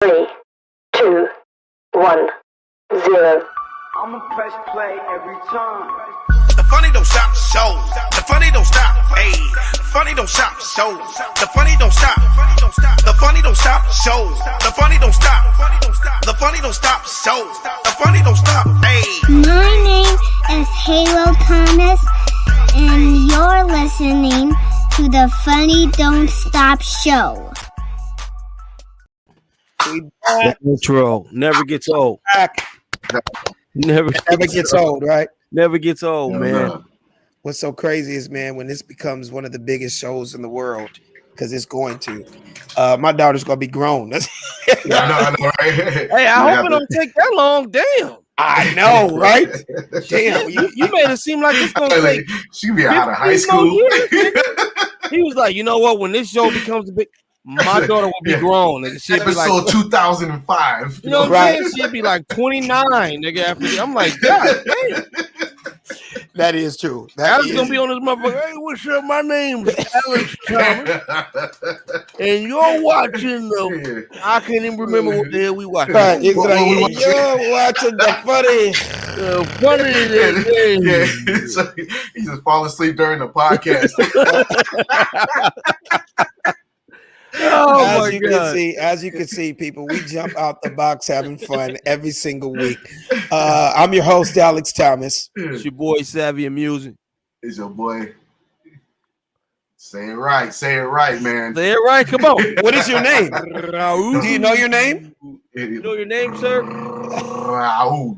3, 2, 1, 0. I'ma press play every time. The funny don't stop, so the funny don't stop, hey. The funny don't stop, so the funny don't stop. The funny don't stop, so the funny don't stop. The funny don't stop, so the funny don't stop, hey. My name is Halo Thomas, and you're listening to the Funny Don't Stop show. The intro never gets old. Never gets old, right? Never gets old, man. What's so crazy is, man, when this becomes one of the biggest shows in the world, because it's going to. My daughter's gonna be grown. I know, right? Hey, I hope it don't take that long. Damn. I know, right? Damn, You made it seem like it's gonna take. She be out of high 15 more school. years. He was like, you know what? When this show becomes a big, my daughter will be grown. Nigga. She'd be Episode like, 2005. you know what I'm saying? She'd be like 29, nigga. After I'm like, God damn. that is true. Alex gonna be on this motherfucker. Hey, what's up? My name's Alex Thomas, and you're watching the. I can't even remember what the hell we watching. Right, it's like, you're watching the funny. Yeah. So he just fall asleep during the podcast. Oh as you can see, people, we jump out the box having fun every single week. I'm your host, Alex Thomas. It's your boy Savvy Amusing. It's your boy. Say it right, man. Say it right. Come on. What is your name? Raul. Do you know your name? You know your name, sir? Raul.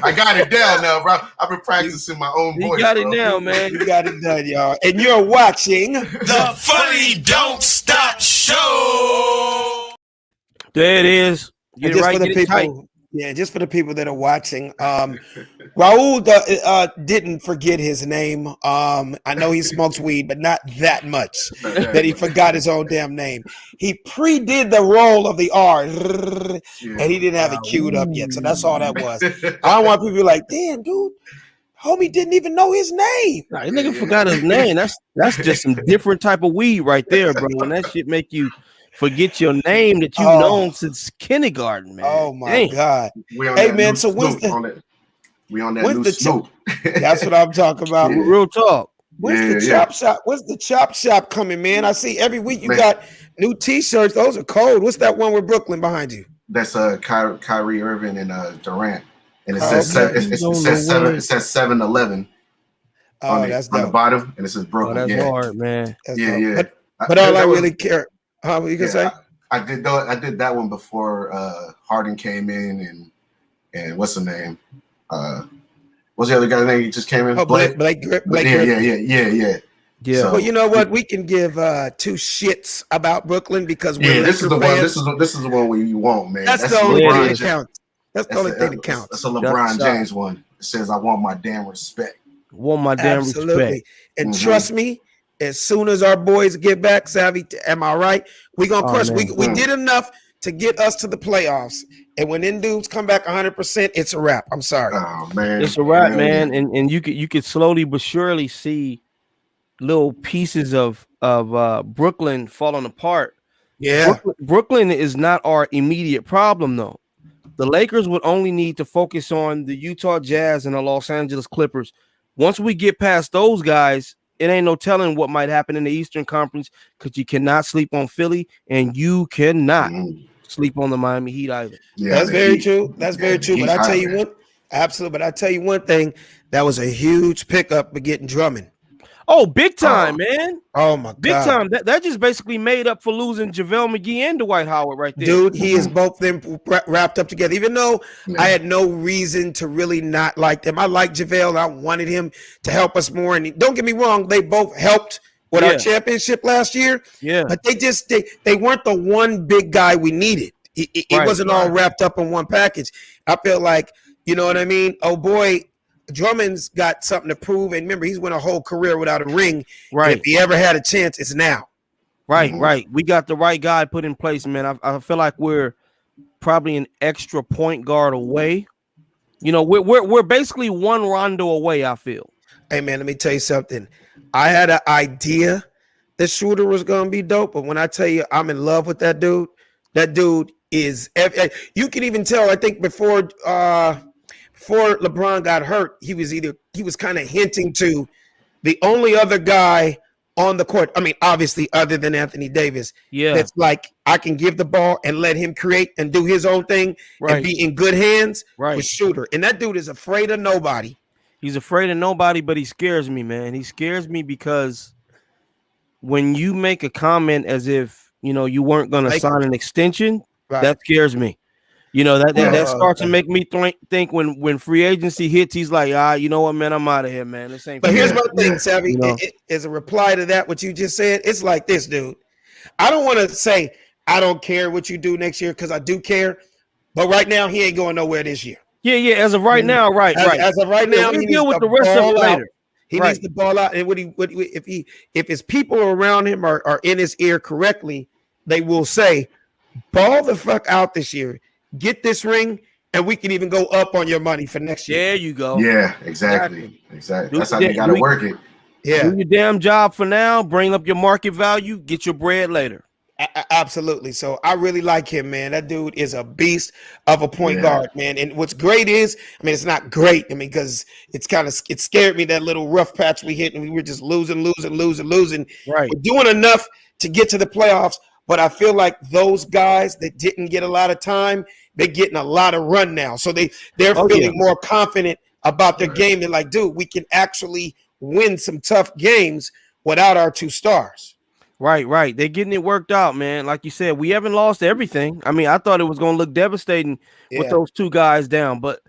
I got it down now, bro. I've been practicing my own voice. You got it bro. now, man. You got it done, y'all. And you're watching The Funny Don't Stop Show. There it is. Get it just right, for the get it tight. people. Yeah, just for the people that are watching. Raul didn't forget his name. I know he smokes weed, but not that much that he forgot his own damn name. He pre-did the roll of the R, and he didn't have it queued up yet. So that's all that was. I don't want people to be like, damn, dude, homie didn't even know his name. Nah, that nigga forgot his name. That's just some different type of weed right there, bro. When that shit make you forget your name that you've known since kindergarten, man. Oh my God. Hey man, so when's the new Snoop? That's what I'm talking about. Yeah. Real talk. When's the chop shop? When's the chop shop coming, man? I see every week you got new t-shirts. Those are cold. What's that one with Brooklyn behind you? That's Kyrie Irving and Durant. And it says it says 7-Eleven. Oh, that's on dope. the bottom, and it says Brooklyn. That's hard, man. That's Yeah. But all I really care. What you can say? I did that one before Harden came in and what's the name? What's the other guy's name? He just came in. Oh, Blake Griffin. Yeah. So, well, you know what? We can give two shits about Brooklyn because we're this is the fans. one. This is the one we want, man. That's the only thing that counts. That's the only thing that counts. That's a LeBron James one. It says, "I want my damn respect." Want my damn respect. And trust me, as soon as our boys get back, Savvy, am I right? We're gonna crush. We did enough to get us to the playoffs. And when them dudes come back 100%, it's a wrap. I'm sorry. Oh man, it's a wrap, man. And you could slowly but surely see little pieces of Brooklyn falling apart. Yeah, Brooklyn is not our immediate problem, though. The Lakers would only need to focus on the Utah Jazz and the Los Angeles Clippers. Once we get past those guys, it ain't no telling what might happen in the Eastern Conference because you cannot sleep on Philly and you cannot sleep on the Miami Heat either. Yeah, that's very true. That's very true. But I tell you what, absolutely. But I tell you one thing, that was a huge pickup for getting Drummond. Oh, big time, man. Oh my God. Big time. That just basically made up for losing JaVale McGee and Dwight Howard right there. Dude, he is both them wrapped up together. Even though I had no reason to really not like them. I like JaVale. I wanted him to help us more. And don't get me wrong, they both helped with our championship last year. Yeah. But they weren't the one big guy we needed. It wasn't all wrapped up in one package. I feel like, you know what I mean? Oh boy, Drummond's got something to prove, and remember, he's went a whole career without a ring. Right. If he ever had a chance, it's now. Right. We got the right guy put in place, man. I feel like we're probably an extra point guard away. You know, we're basically one Rondo away, I feel. Hey, man, let me tell you something. I had an idea that Shooter was going to be dope, but when I tell you I'm in love with that dude, That dude is. You can even tell. I think before LeBron got hurt, he was kind of hinting to the only other guy on the court. I mean, obviously, other than Anthony Davis, that's like I can give the ball and let him create and do his own thing and be in good hands. With Shooter, and that dude is afraid of nobody. He's afraid of nobody, but he scares me, man. He scares me because when you make a comment as if you weren't going to sign an extension, that scares me. That starts to make me think when free agency hits, he's like, you know what, man, I'm out of here, man. This ain't. But here's my thing, Savvy. As a reply to that, what you just said, it's like this, dude. I don't want to say I don't care what you do next year because I do care, but right now he ain't going nowhere this year. Yeah. As of right now, right. As of right now, he deal with the rest of it later. He needs the ball out, and if his people around him are in his ear correctly, they will say, "Ball the fuck out this year. Get this ring, and we can even go up on your money for next year." There you go. Yeah, exactly. That's how they got to work it. Yeah, do your damn job for now. Bring up your market value. Get your bread later. Absolutely. So I really like him, man. That dude is a beast of a point guard, man. And what's great is, I mean, it's not great. I mean, because it scared me, that little rough patch we hit, and we were just losing. Right. We're doing enough to get to the playoffs, but I feel like those guys that didn't get a lot of time, they're getting a lot of run now. So they're feeling more confident about their game. They're like, dude, we can actually win some tough games without our two stars. Right. They're getting it worked out, man. Like you said, we haven't lost everything. I mean, I thought it was going to look devastating with those two guys down, but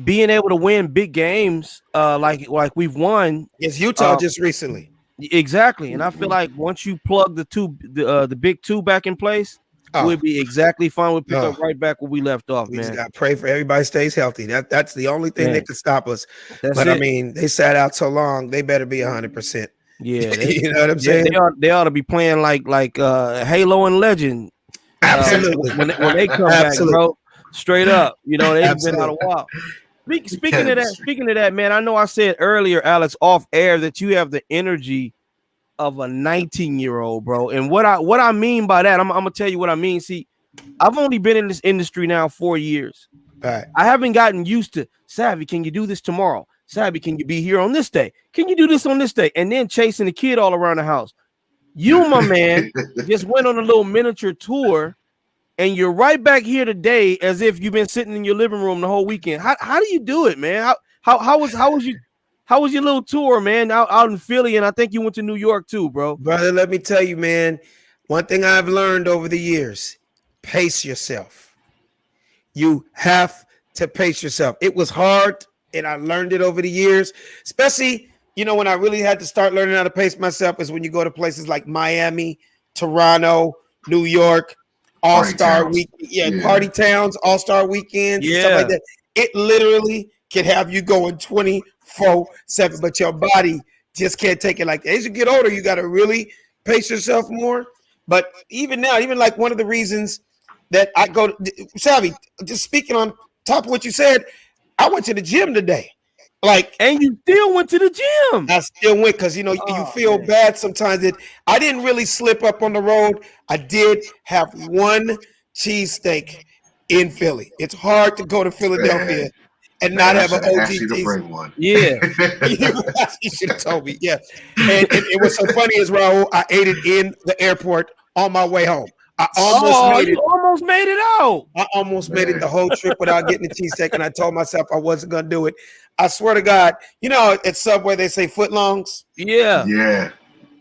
being able to win big games, like we've won against Utah just recently. Exactly, and I feel like once you plug the big two back in place, we'll be exactly fine. We'll pick up right back where we left off, man. Just got to pray for everybody stays healthy. That's the only thing that could stop us. That's but it. I mean, they sat out so long, they better be 100%. Yeah, you know what I'm saying? They ought to be playing like Halo and Legend. Absolutely. When they come back, bro, straight up. They've been out a while. Speaking of that, man, I know I said earlier, Alex, off air, that you have the energy of a 19-year-old, bro. And what I mean by that, I'm gonna tell you what I mean. See, I've only been in this industry now 4 years. Right. I haven't gotten used to, Savvy, can you do this tomorrow? Savvy, can you be here on this day? Can you do this on this day? And then chasing the kid all around the house. You, my man, just went on a little miniature tour, and you're right back here today as if you've been sitting in your living room the whole weekend. How do you do it, man? How was your little tour, man, out in Philly? And I think you went to New York too, bro. Brother, let me tell you, man, one thing I've learned over the years, pace yourself. You have to pace yourself. It was hard, and I learned it over the years, especially, when I really had to start learning how to pace myself is when you go to places like Miami, Toronto, New York, All-Star Week, party towns, All-Star weekends, and stuff like that. It literally can have you going 24/7, but your body just can't take it like that. As you get older, you got to really pace yourself more. But even now, even like one of the reasons that I go to Savvy, just speaking on top of what you said, I went to the gym today. And you still went to the gym. I still went because you feel bad sometimes that I didn't really slip up on the road. I did have one cheesesteak in Philly. It's hard to go to Philadelphia and not have an OG cheesesteak. Yeah, you should have told me. Yeah, and it was so funny as well. I ate it in the airport on my way home. I almost made it out. I almost made it the whole trip without getting the cheesesteak, and I told myself I wasn't gonna do it. I swear to God, at Subway they say footlongs. Yeah.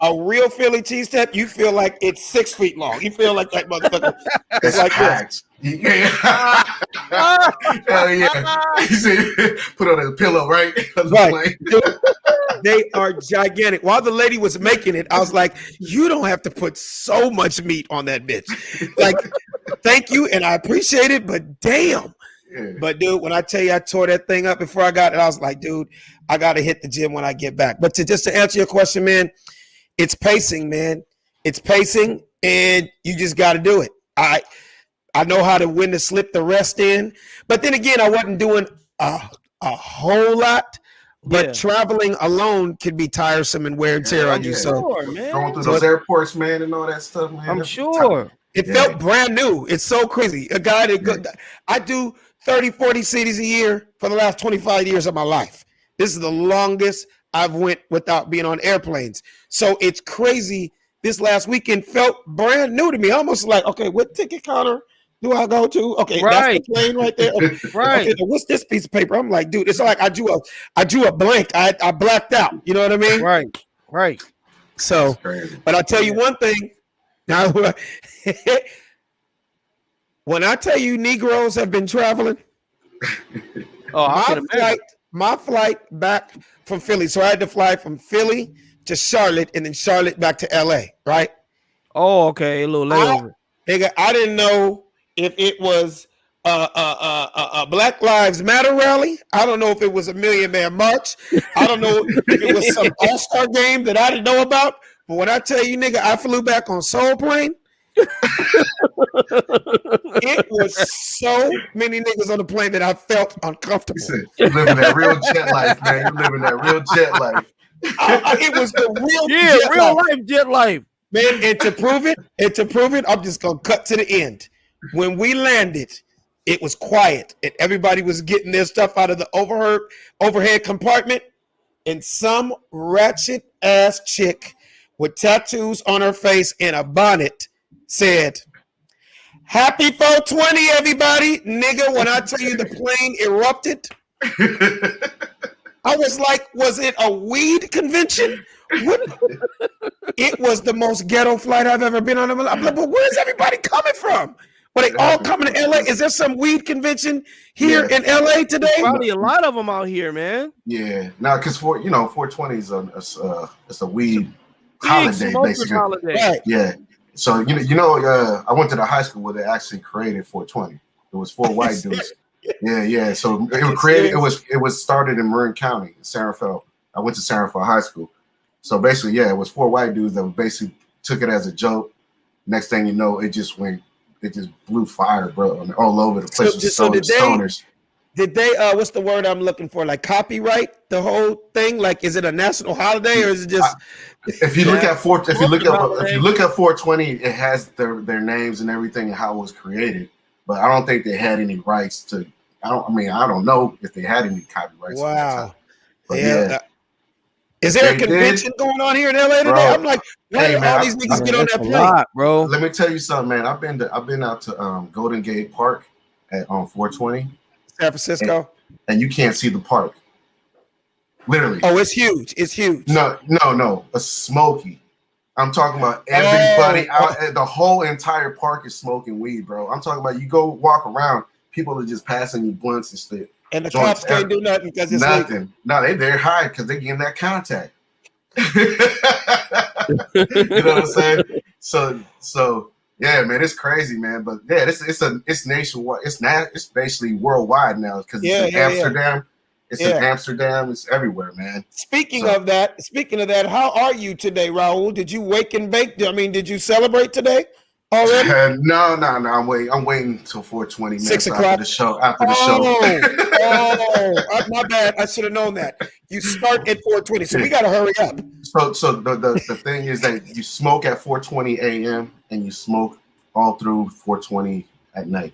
A real Philly cheesesteak, you feel like it's 6 feet long. You feel like that motherfucker. It's like this. Hell yeah. Put on a pillow, right? Right. They are gigantic. While the lady was making it, I was like, you don't have to put so much meat on that bitch. Thank you, and I appreciate it, but damn. Yeah. But, dude, when I tell you I tore that thing up before I got it, I was like, dude, I got to hit the gym when I get back. But just to answer your question, man, it's pacing, man. It's pacing, and you just got to do it. I know how to when to slip the rest in. But then again, I wasn't doing a whole lot. But traveling alone can be tiresome and wear and tear on you. So going through those airports, man, and all that stuff, man. I'm sure. It felt brand new. It's so crazy. A guy I do 30, 40 cities a year for the last 25 years of my life. This is the longest I've went without being on airplanes. So it's crazy. This last weekend felt brand new to me. Almost like, okay, what ticket counter do I go to? Okay, that's the plane right there. Right. Okay, what's this piece of paper? I'm like, dude, it's like I drew a blank. I blacked out. You know what I mean? Right. So, but I'll tell you one thing. Now, when I tell you Negroes have been traveling, my flight back from Philly. So I had to fly from Philly to Charlotte and then Charlotte back to LA, right? Oh, okay. A little layover. I didn't know if it was a Black Lives Matter rally. I don't know if it was a Million Man March. I don't know if it was some all-star game that I didn't know about. But when I tell you, nigga, I flew back on Soul Plane. It was so many niggas on the plane that I felt uncomfortable. You're living that real jet life, man. You're living that real jet life. It was the real life jet life. Man, and to prove it, I'm just gonna cut to the end. When we landed, it was quiet, and everybody was getting their stuff out of the overhead compartment, and some ratchet ass chick with tattoos on her face and a bonnet said, "Happy 420, everybody." Nigga, when I tell you the plane erupted, I was like, was it a weed convention? It was the most ghetto flight I've ever been on. I'm like, but where's everybody coming from? Are they all coming to LA? Is there some weed convention here in LA today? Probably a lot of them out here, man. Yeah, no, because 420 is a weed holiday, basically. Right. Yeah. So I went to the high school where they actually created 420. It was 4 white dudes. Yeah. So it was created. It was started in Marin County, in San Rafael. I went to San Rafael High School. So basically, it was 4 white dudes that basically took it as a joke. Next thing you know, it just blew fire, bro, all over the place. So did stoners. Did they? What's the word I'm looking for? Like copyright the whole thing? Like, is it a national holiday or is it just? If you look at 420, it has their names and everything and how it was created. But I don't think they had any rights to. I don't know if they had any copyrights. Wow. But yeah. Is there a convention going on here in LA today? Bro, I'm like, why did all these niggas get on that plane? Bro. Let me tell you something, man. I've been out to Golden Gate Park on 420, San Francisco, and you can't see the park. Literally. Oh, it's huge. It's huge. No. A smoky. I'm talking about everybody out. The whole entire park is smoking weed, bro. I'm talking about you go walk around, people are just passing you blunts and stuff. And the cops can't do nothing because it's nothing. legal. No, they're high because they're getting that contact. You know what I'm saying? So yeah, man, it's crazy, man. But yeah, it's nationwide. It's basically worldwide now because it's in Amsterdam. It's in Amsterdam. It's everywhere, man. Speaking of that, how are you today, Raul? Did you wake and bake? I mean, did you celebrate today already? No. I'm waiting until 4:20, man. 6 o'clock after the show. My bad. I should have known that. You start at 4:20, so we got to hurry up. So the thing is that you smoke at 4:20 a.m. and you smoke all through 4:20 at night.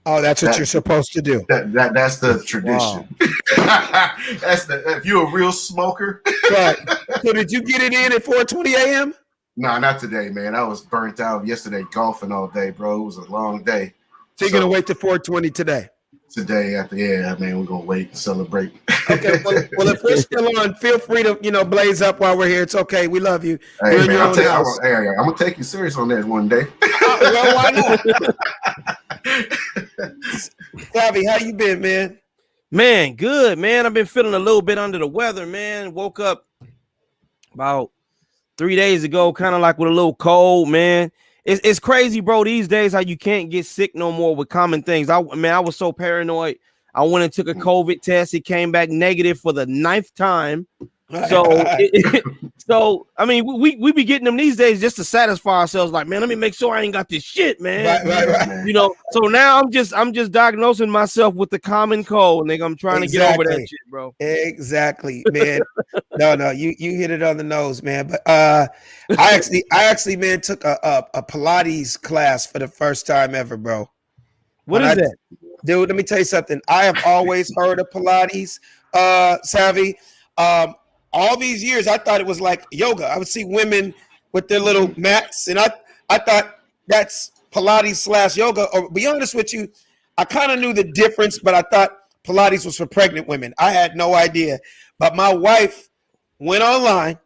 Oh, that's what you're supposed to do. That's the tradition. Wow. If you're a real smoker. Right. So did you get it in at 4:20 a.m.? No, not today, man. I was burnt out yesterday golfing all day, bro. It was a long day. So you're gonna wait till 4:20 today? Today, man, we're gonna wait and celebrate. Okay. Well, if we're still on, feel free to blaze up while we're here. It's okay. We love you. Hey, man, I'm gonna take you serious on that one day. Well, why not? Savvy, how you been, man? Man, good, man. I've been feeling a little bit under the weather, man. Woke up about 3 days ago, kind of like with a little cold, man. It's crazy, bro. These days, how you can't get sick no more with common things. I was so paranoid. I went and took a COVID test. It came back negative for the 9th time. So So I mean, we be getting them these days just to satisfy ourselves. Like, man, let me make sure I ain't got this shit, man. Right. You know. So now I'm just diagnosing myself with the common cold, nigga. I'm trying to get over that shit, bro. Exactly, man. No, you hit it on the nose, man. But I actually, man, took a Pilates class for the first time ever, bro. What is that? Dude, let me tell you something. I have always heard of Pilates, Savvy. All these years, I thought it was like yoga. I would see women with their little mats, and I thought that's Pilates / yoga. Or be honest with you, I kind of knew the difference, but I thought Pilates was for pregnant women. I had no idea. But my wife went online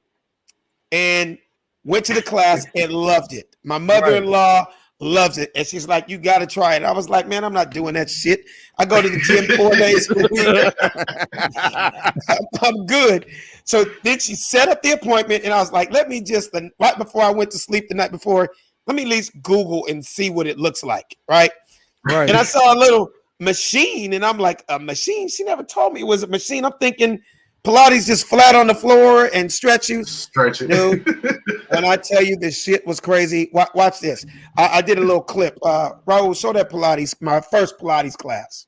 and went to the class and loved it. My mother-in-law loves it. And she's like, you got to try it. I was like, man, I'm not doing that shit. I go to the gym 4 days a week. I'm good. So then she set up the appointment, and I was like, let me just, right before I went to sleep the night before, let me at least Google and see what it looks like, right? And I saw a little machine, and I'm like, a machine? She never told me it was a machine. I'm thinking Pilates just flat on the floor and stretch you. Stretch it. Dude, when I tell you this shit was crazy, watch this. I did a little clip. Raul, show that Pilates, my first Pilates class.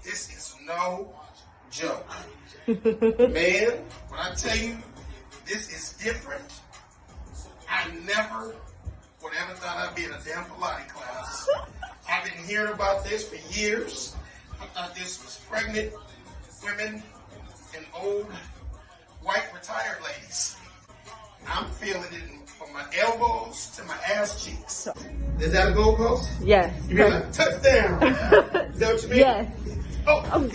This is no joke. Man, when I tell you this is different, I never would ever thought I'd be in a damn Pilates class. I've been hearing about this for years. I thought this was pregnant women and old white retired ladies. I'm feeling it from my elbows to my ass cheeks. Is that a goalpost? Yes. You mean like touchdown? Is that what you mean? Yes. Oh,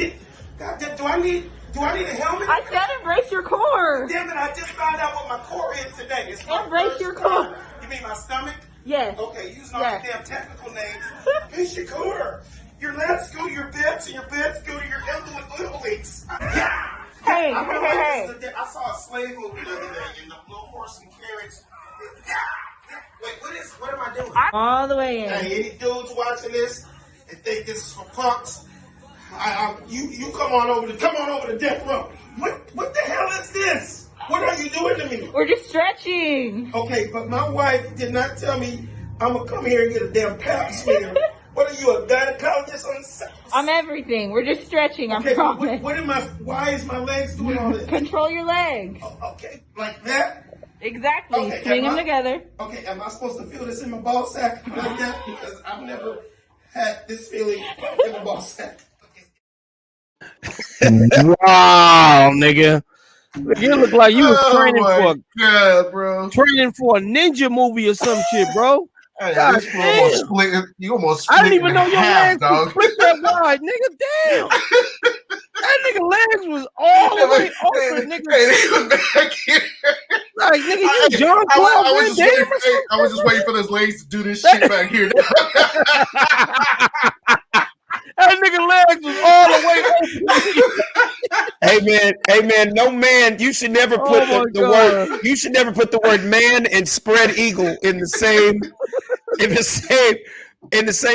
do I need a helmet? I said embrace your core. Damn it, I just found out what my core is today. It's my Embrace your core. time. You mean my stomach? Yes. Okay, using all the damn technical names. It's your core. Your lats go to your bits, and your bits go to your obliques. Yeah. Hey. I saw a slave movie the other day in the little horse and carriage. Wait, what am I doing? All the way in. Hey, any dudes watching this and think this is for punks? You come on over to death row. What the hell is this? What are you doing to me? We're just stretching. Okay, but my wife did not tell me I'm gonna come here and get a damn pap smear. What are you, a gynecologist on the side? I'm everything. We're just stretching. Okay, I promise. why is my legs doing all this? Control your legs. Okay, like that? Exactly. Okay, Swing them together. Okay, am I supposed to feel this in my ball sack like that? Because I've never had this feeling in my ball sack. Wow, nigga. You look like you was training training for a ninja movie or some shit, bro. Hey, you almost split I didn't even know your legs dog. was split that wide, nigga. Damn. That nigga legs was all the way open, nigga. Like, nigga, you John Claude Van Damme. I was just waiting for those legs to do this shit back here. That nigga legs was all the way open. Hey man, no man. You should never put the word. You should never put the word man and spread eagle in the same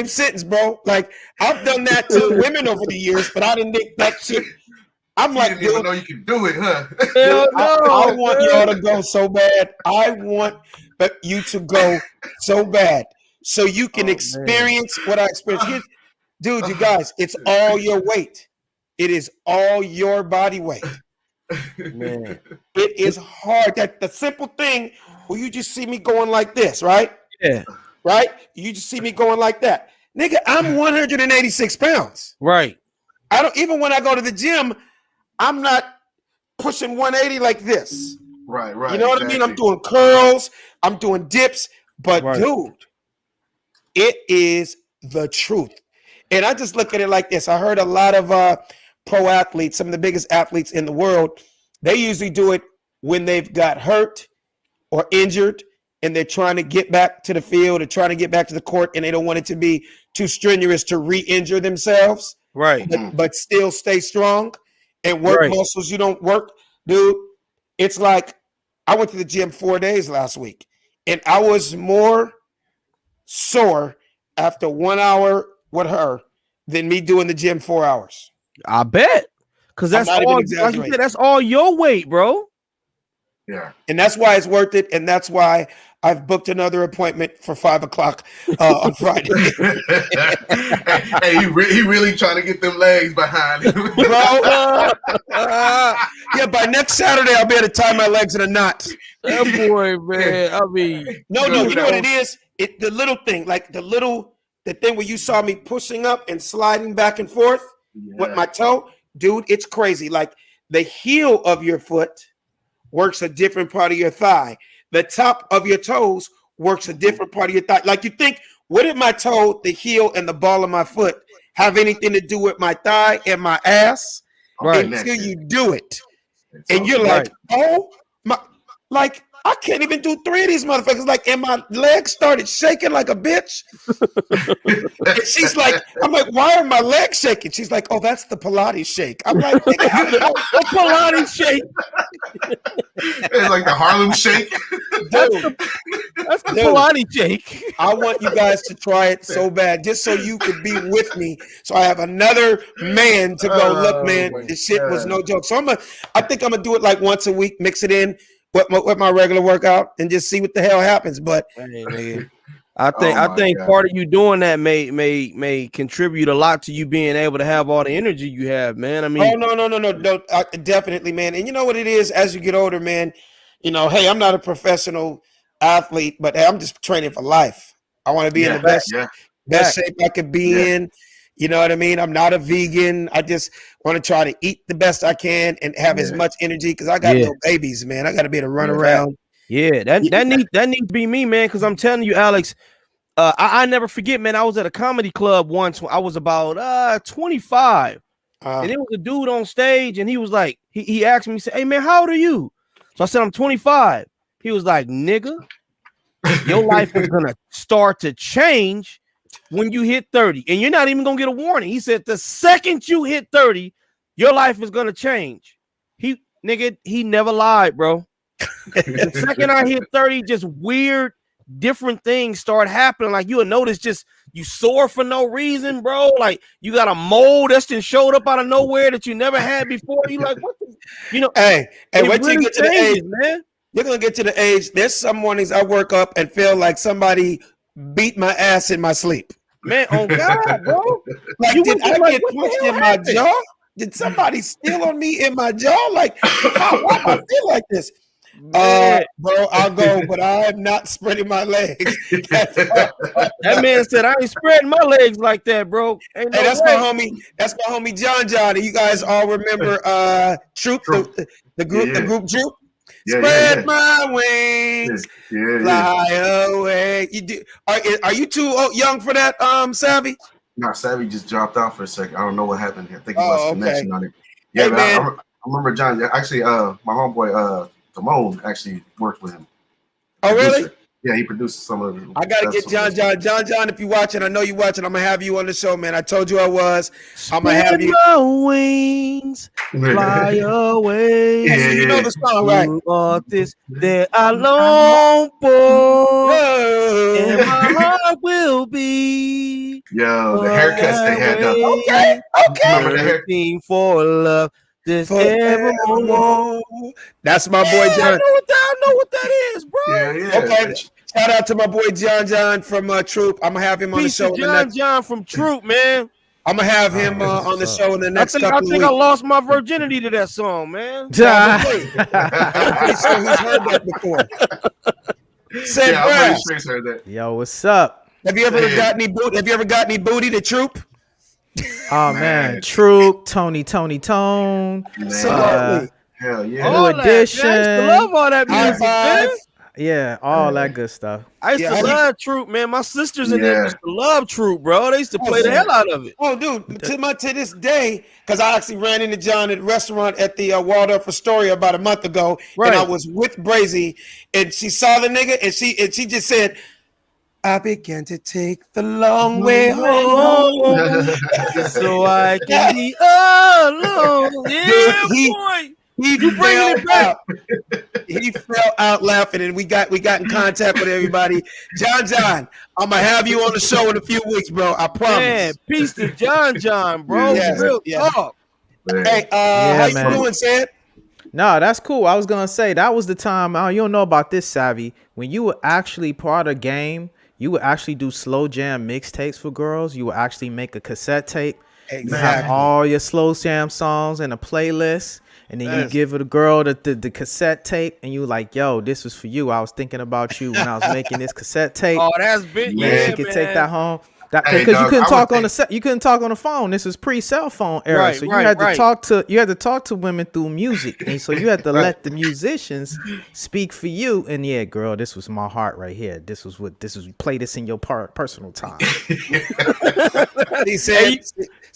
sentence, bro. Like I've done that to women over the years, but I didn't think that shit. I'm You like, didn't even know you could do it, huh? Hell no, I want y'all to go so bad. I want you to go so bad so you can experience what I experienced. Dude, you guys, it's all your weight. It is all your body weight. Man. It is hard. That the simple thing where you just see me going like this, right? Yeah. Right? You just see me going like that. Nigga, I'm 186 pounds. Right. I don't even when I go to the gym, I'm not pushing 180 like this. Right. You know what I mean? I'm doing curls, I'm doing dips, but dude, it is the truth. And I just look at it like this. I heard a lot of pro athletes, some of the biggest athletes in the world, they usually do it when they've got hurt or injured and they're trying to get back to the field or trying to get back to the court and they don't want it to be too strenuous to re-injure themselves. Right. But still stay strong and work muscles you don't work. Dude, it's like I went to the gym 4 days last week and I was more sore after 1 hour with her than me doing the gym 4 hours. I bet. Because that's all, like you said, that's all your weight, bro. Yeah. And that's why it's worth it. And that's why I've booked another appointment for 5 o'clock on Friday. Hey, he really trying to get them legs behind him. Bro, yeah, by next Saturday, I'll be able to tie my legs in a knot. That boy, man. I mean, No, you know what it is? The little thing, like the thing where you saw me pushing up and sliding back and forth with my toe. Dude, it's crazy. Like the heel of your foot works a different part of your thigh. The top of your toes works a different part of your thigh. Like you think, what did my toe, the heel, and the ball of my foot have anything to do with my thigh and my ass? Right. Until you do it. And you're like, oh my, like I can't even do 3 of these motherfuckers. Like, and my legs started shaking like a bitch. And she's like, I'm like, why are my legs shaking? She's like, oh, that's the Pilates shake. I'm like, the Pilates shake. It's like the Harlem Shake. That's the Pilates shake. I want you guys to try it so bad, just so you could be with me. So I have another man to go, look, man, this shit was no joke. So I think I'm gonna do it like once a week, mix it in with my regular workout and just see what the hell happens. But I think part of you doing that may contribute a lot to you being able to have all the energy you have, man. I mean, no, definitely, man. And you know what it is as you get older, man. You know, hey, I'm not a professional athlete, but hey, I'm just training for life. I want to be in the best shape I could be in. You know what I mean? I'm not a vegan. I just want to try to eat the best I can and have as much energy because I got little babies, man. I got to be able to run around. Yeah, that needs to be me, man. Because I'm telling you, Alex, I never forget, man. I was at a comedy club once when I was about 25, and there was a dude on stage, and he was like, he asked me, he said, "Hey, man, how old are you?" So I said, "I'm 25." He was like, "Nigga, your life is gonna start to change when you hit 30, and you're not even gonna get a warning." He said, "The second you hit 30, your life is gonna change." He never lied, bro. The second I hit 30, just weird, different things start happening. Like you'll notice, just you sore for no reason, bro. Like you got a mole that's just showed up out of nowhere that you never had before. You like, what? Hey, wait till you get to the age, man. You're gonna get to the age. There's some mornings I work up and feel like somebody beat my ass in my sleep. Man, oh God, bro. Like, did I get punched in my jaw? Did somebody steal on me in my jaw? Like, why do I feel like this? Bro, I'll go, but I am not spreading my legs. That man said, I ain't spreading my legs like that, bro. Hey, that's my homie John. And you guys all remember Troop, the group Troop? Spread my wings, fly away. You do? Are you too young for that, Savvy? No, Savvy just dropped out for a second. I don't know what happened here. I think he lost connection on it. Yeah, hey, man. I remember John. Actually, my homeboy Damone actually worked with him. Oh, really? Yeah, he produced some of it. I gotta get John. If you're watching, I know you're watching. I'm gonna have you on the show, man. I told you I was. I'm gonna have you. My wings, fly away. Yeah, you know the song, right? All this that I long for, and my heart will be. Yo, the haircuts they had. Okay. Looking for love. This evermore. That's my boy John. I know what that is, bro. Yeah. Okay. Shout out to my boy John from Troop. I'm gonna have him on the show. John from Troop, man. I'm gonna have him on the show in the next couple of weeks. I think I lost my virginity to that song, man. I'm pretty sure he's heard that before. I'm pretty sure heard that. Yo, what's up? Have you ever got any booty to Troop? Oh man, Troop, Tony Tone. Absolutely. Hell yeah. New Edition. I used to love all that music, man. Yeah, all that good stuff. I used to love Troop, man. My sisters and them used to love Troop, bro. They used to play the hell out of it. Oh, dude, to this day, because I actually ran into John at a restaurant at the Waldorf Astoria about a month ago, and I was with Brazy, and she saw the nigga, and she just said, I began to take the long way home so I can be alone. Yeah, He fell out laughing, and we got in contact with everybody. John, I'm gonna have you on the show in a few weeks, bro. I promise. Man, peace to John, bro. Real talk. Hey, how you doing, Sam? No, that's cool. I was gonna say that was the time. You don't know about this, Savvy. When you were actually part of game, you would actually do slow jam mixtapes for girls. You would actually make a cassette tape. You have all your slow jam songs in a playlist, and then you give it a girl the cassette tape, and you like, yo, this was for you. I was thinking about you when I was making this cassette tape. Oh, that's big. Yeah, she could take that home. Because you couldn't talk on you couldn't talk on the phone. This was pre-cell phone era, so you had to talk to women through music, and so you had to let the musicians speak for you. And yeah, girl, this was my heart right here. This was play this in your personal time. He said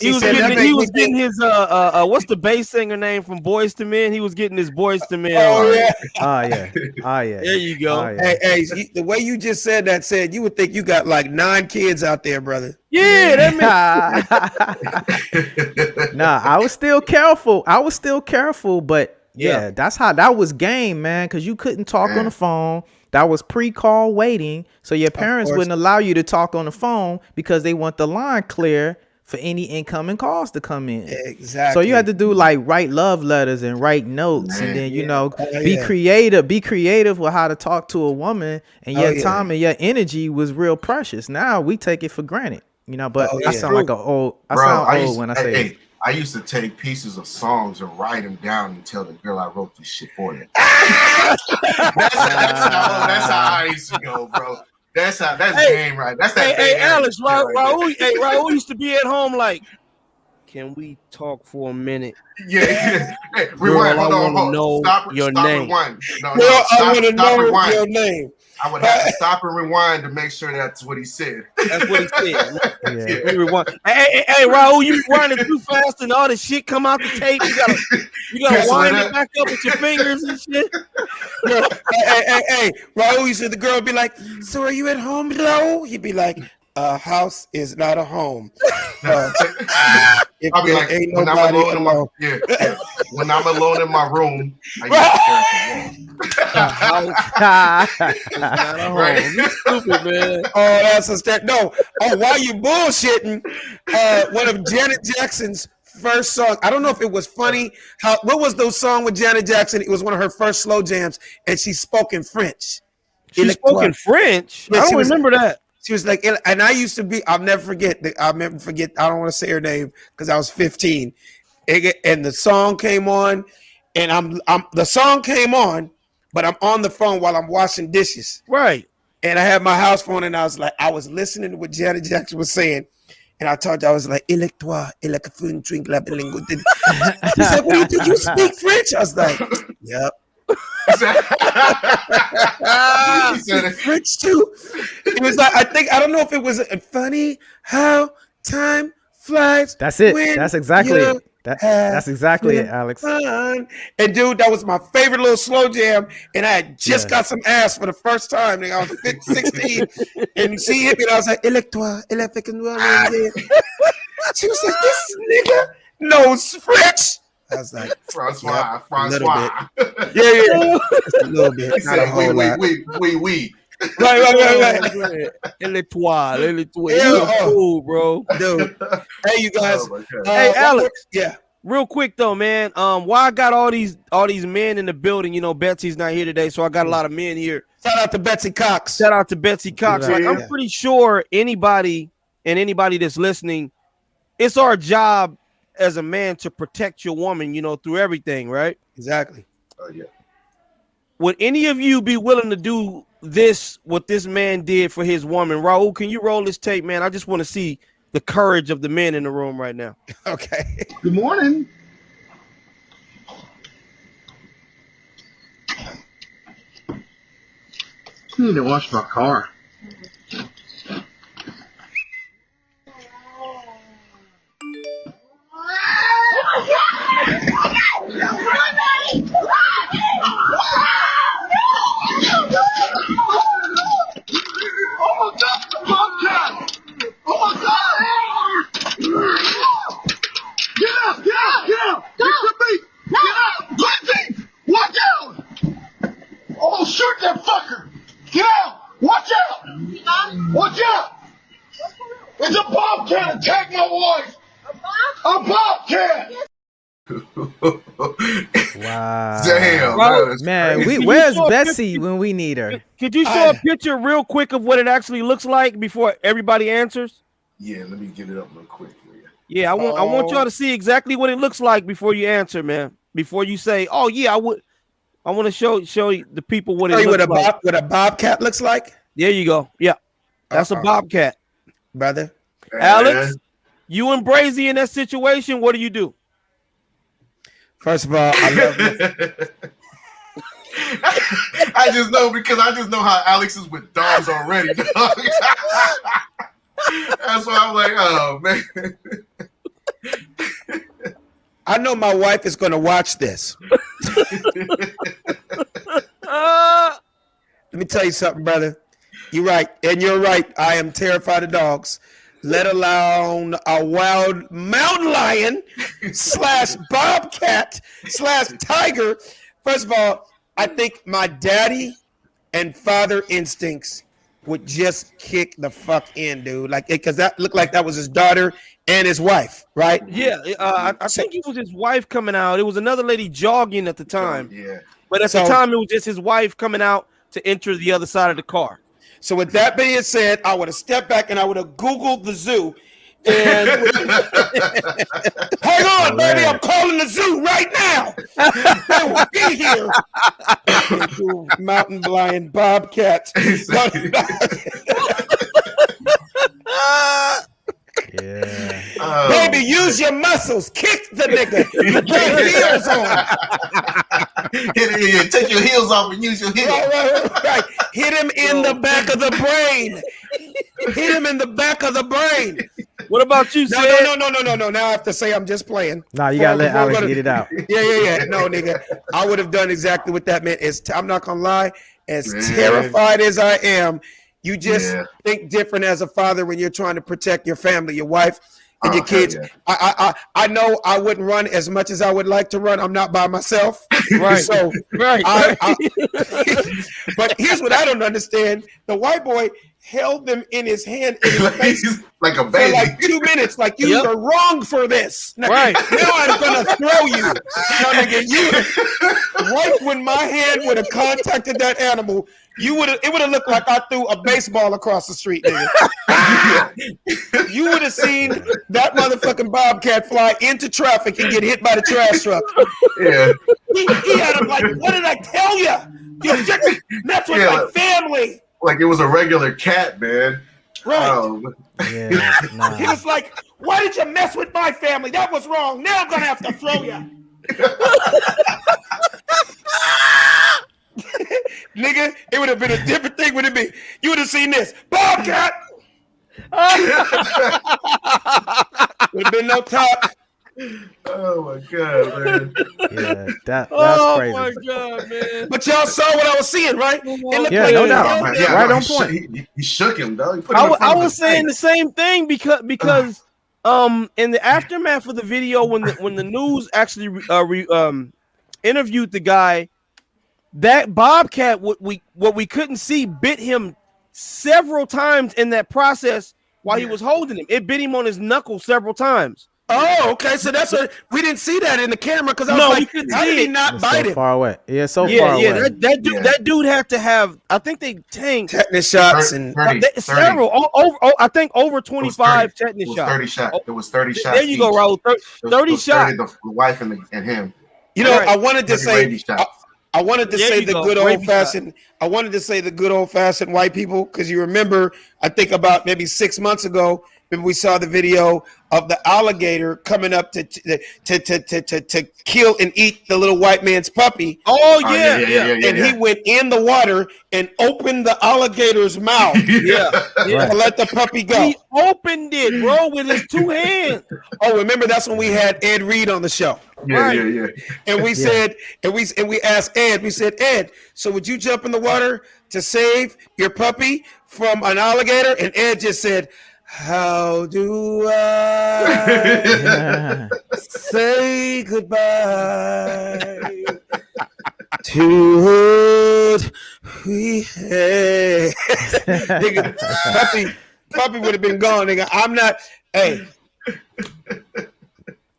he was getting his what's the bass singer name from Boys to Men? He was getting his Boys to Men. Oh yeah. There you go. Hey, the way you just said that you would think you got like 9 kids out there, brother. Yeah, that Nah, I was still careful, but yeah, that's how that was game, man, because you couldn't talk on the phone. That was pre-call waiting, so your parents wouldn't allow you to talk on the phone because they want the line clear for any incoming calls to come in. Exactly. So you had to do like write love letters and write notes, and then be creative. Be creative with how to talk to a woman, and your time and your energy was real precious. Now we take it for granted, But I sound like old when I say that. I used to take pieces of songs and write them down and tell the girl I wrote this shit for you. that's how I used to go, bro. That's game, right? That's that. Hey, Alex, Raul used to be at home like, can we talk for a minute? Yeah. Hey, rewind. Hold on. Stop your name. Rewind. No, I want to know your name. I would have to stop and rewind to make sure that's what he said. That's what he said. Yeah. Rewind. Hey, Raul, you running too fast and all the shit come out the tape. You gotta wind it back up with your fingers and shit. Hey, Raul, you said the girl would be like, so are you at home, Raul? He'd be like, a house is not a home. I'll be like, when I'm alone in my room, I You stupid, man. Oh, that's a step. No. Oh, while you bullshitting, one of Janet Jackson's first songs. I don't know if it was funny. What was those song with Janet Jackson? It was one of her first slow jams, and she spoke in French. She spoke in French? I don't remember that. She was like, and I used to be, I'll never forget. I don't want to say her name because I was 15. And the song came on, and the song came on, but I'm on the phone while I'm washing dishes. Right. And I had my house phone, and I was listening to what Janet Jackson was saying. And I told you, I was like, "Electoire, drink la bilingue." She said, "What do you speak French?" I was like, "Yep." French too. It was like, I don't know if it was funny how time flies. That's it. That's exactly it. That's exactly it, Alex. And dude, that was my favorite little slow jam. And I had just got some ass for the first time. I was 16, and she hit me, and I was like, "Electoire, She was like, "This nigga knows French." I was like, Francois. Yeah. Just a little bit. He said, oui. Right. L'étoile. Cool, bro. Dude. Hey, you guys. Hey, Alex. Yeah. Real quick though, man. Why I got all these men in the building? Betsy's not here today, so I got a lot of men here. Shout out to Betsy Cox. Like, I'm pretty sure anybody that's listening, it's our job as a man to protect your woman, through everything, right? Exactly. Oh yeah. Would any of you be willing to do what this man did for his woman? Raul, can you roll this tape, man? I just want to see the courage of the men in the room right now. Okay. Good morning. I need to wash my car. Watch out! It's a bobcat! Attack my wife! A bobcat! Wow. Damn, Bro, Man, Can you where's show a Bessie picture? when we need her? Could you show a picture real quick of what it actually looks like before everybody answers? Yeah, let me get it up real quick for you. Yeah, I want y'all to see exactly what it looks like before you answer, man. Before you say, "Oh yeah, I would." I want to show the people what it Tell you looks like. what a bobcat looks like. There you go. Yeah, that's a bobcat, brother. Alex, you and Brazy in that situation. What do you do? First of all, I love you. I just know because I just know how Alex is with dogs already, dog. That's why I'm like, oh man. I know my wife is going to watch this. Let me tell you something, brother. You're right, and you're right. I am terrified of dogs, let alone a wild mountain lion / bobcat / tiger. First of all, I think my daddy and father instincts would just kick the fuck in, dude. Like, because that looked like that was his daughter and his wife, right? Yeah, I think it was his wife coming out. It was another lady jogging at the time. Yeah, but at the time, it was just his wife coming out to enter the other side of the car. So with that being said, I would have stepped back and I would have Googled the zoo. And hang on, baby, I'm calling the zoo right now. They will be here. Mountain lion, bobcat. Yeah. Baby, use your muscles. Kick the nigga. You got heels on. Take your heels off and use your heels. Right. Hit him in the back of the brain. Hit him in the back of the brain. What about you, No. Now I have to say I'm just playing. Nah, you gotta let Alex get it out. Yeah. No, nigga. I would have done exactly what that meant. I'm not gonna lie. As terrified as I am, you just think different as a father when you're trying to protect your family, your wife, and your kids. Yeah. I know I wouldn't run as much as I would like to run. I'm not by myself. Right. So right. But here's what I don't understand. The white boy held them in his hand in his face like a baby for like 2 minutes. Like, you are wrong for this. Now I'm gonna throw you. Now, nigga, right when my hand would have contacted that animal, it would have looked like I threw a baseball across the street, nigga. You would have seen that motherfucking bobcat fly into traffic and get hit by the trash truck. Yeah. He had him like, what did I tell you? That's with my family. Like it was a regular cat, man. Right. Yeah, He was like, why did you mess with my family? That was wrong. Now I'm going to have to throw you. Nigga, it would have been a different thing, would it be? You would have seen this. Bobcat! Would have been no talk. Oh my god, man. Yeah, that's crazy. My god, man. But y'all saw what I was seeing, right? It looked Yeah, like no doubt. Right on point. He shook him, dog. I was saying the same thing because in the aftermath of the video when the news actually interviewed the guy, that bobcat what we couldn't see bit him several times in that process while he was holding him. It bit him on his knuckle several times. Oh, okay. So that's we didn't see that in the camera because I was like, how did he not bite so it? far away. Yeah, far away. Yeah, that dude had to have. I think they tanked tetanus shots and 30, several. I think over 25 tetanus shots. 30 shots. It was 30 shots. There you go, Raul. 30 shots. The wife and him. You know, I wanted to say. I wanted to There say you the go. good Rabies old fashioned. I wanted to say the good old fashioned white people because you remember. I think about maybe 6 months ago. When we saw the video of the alligator coming up to kill and eat the little white man's puppy. Oh yeah. And he went in the water and opened the alligator's mouth. To let the puppy go. He opened it, bro, with his 2 hands. Oh, remember that's when we had Ed Reed on the show. Yeah. And we said, and we asked Ed. We said, Ed, so would you jump in the water to save your puppy from an alligator? And Ed just said, how do I say goodbye to what we had? Nigga, puppy would have been gone, nigga. I'm not. Hey,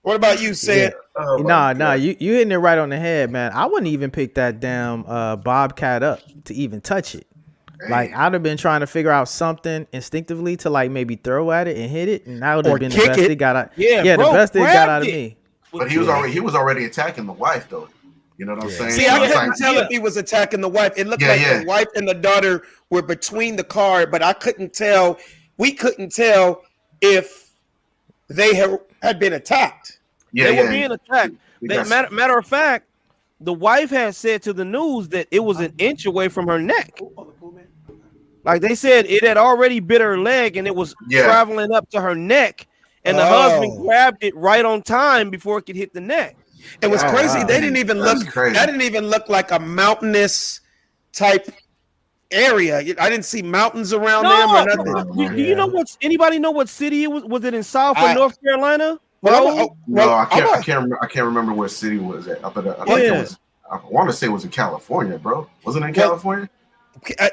What about you, Sid? Oh, my Nah, God. you hitting it right on the head, man. I wouldn't even pick that damn Bobcat up to even touch it. Like I'd have been trying to figure out something instinctively to like maybe throw at it and hit it, and that would have Or been the kick best it. it got out. Yeah, Yeah, the bro, best it got grabbed out of it. me. But he was already attacking the wife though. You know what I'm saying? See, So I it's couldn't like- tell if he was attacking the wife. It looked Yeah, like yeah. the wife and the daughter were between the car, but I couldn't tell. We couldn't tell if they had been attacked. Yeah, They were being attacked. Because- Matter of fact, the wife had said to the news that it was an inch away from her neck. Like they said, it had already bit her leg and it was traveling up to her neck, and the husband grabbed it right on time before it could hit the neck. It was crazy. wow. They didn't even look. That didn't even look like a mountainous type area. I didn't see mountains around them or nothing. Do you know what? Anybody know what city it was? Was it in South or I- North Carolina? Well, No, I can't remember where city was at. I think it was. I want to say it was in California, bro. Wasn't it in California?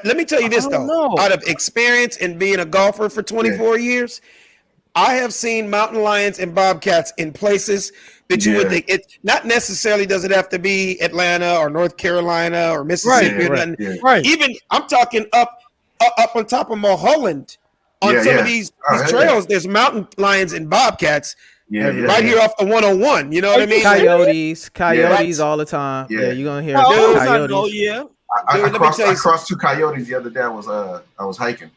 Let me tell you this though. Out of experience and being a golfer for 24 years, I have seen mountain lions and bobcats in places that you would think it not necessarily does it have to be Atlanta or North Carolina or Mississippi or nothing. Right. Even I'm talking up on top of Mulholland on some of these trails. There's mountain lions and bobcats right here off the 101. You know what I mean? Coyotes all the time. Yeah, you're gonna hear coyotes. I crossed two coyotes the other day. I was hiking.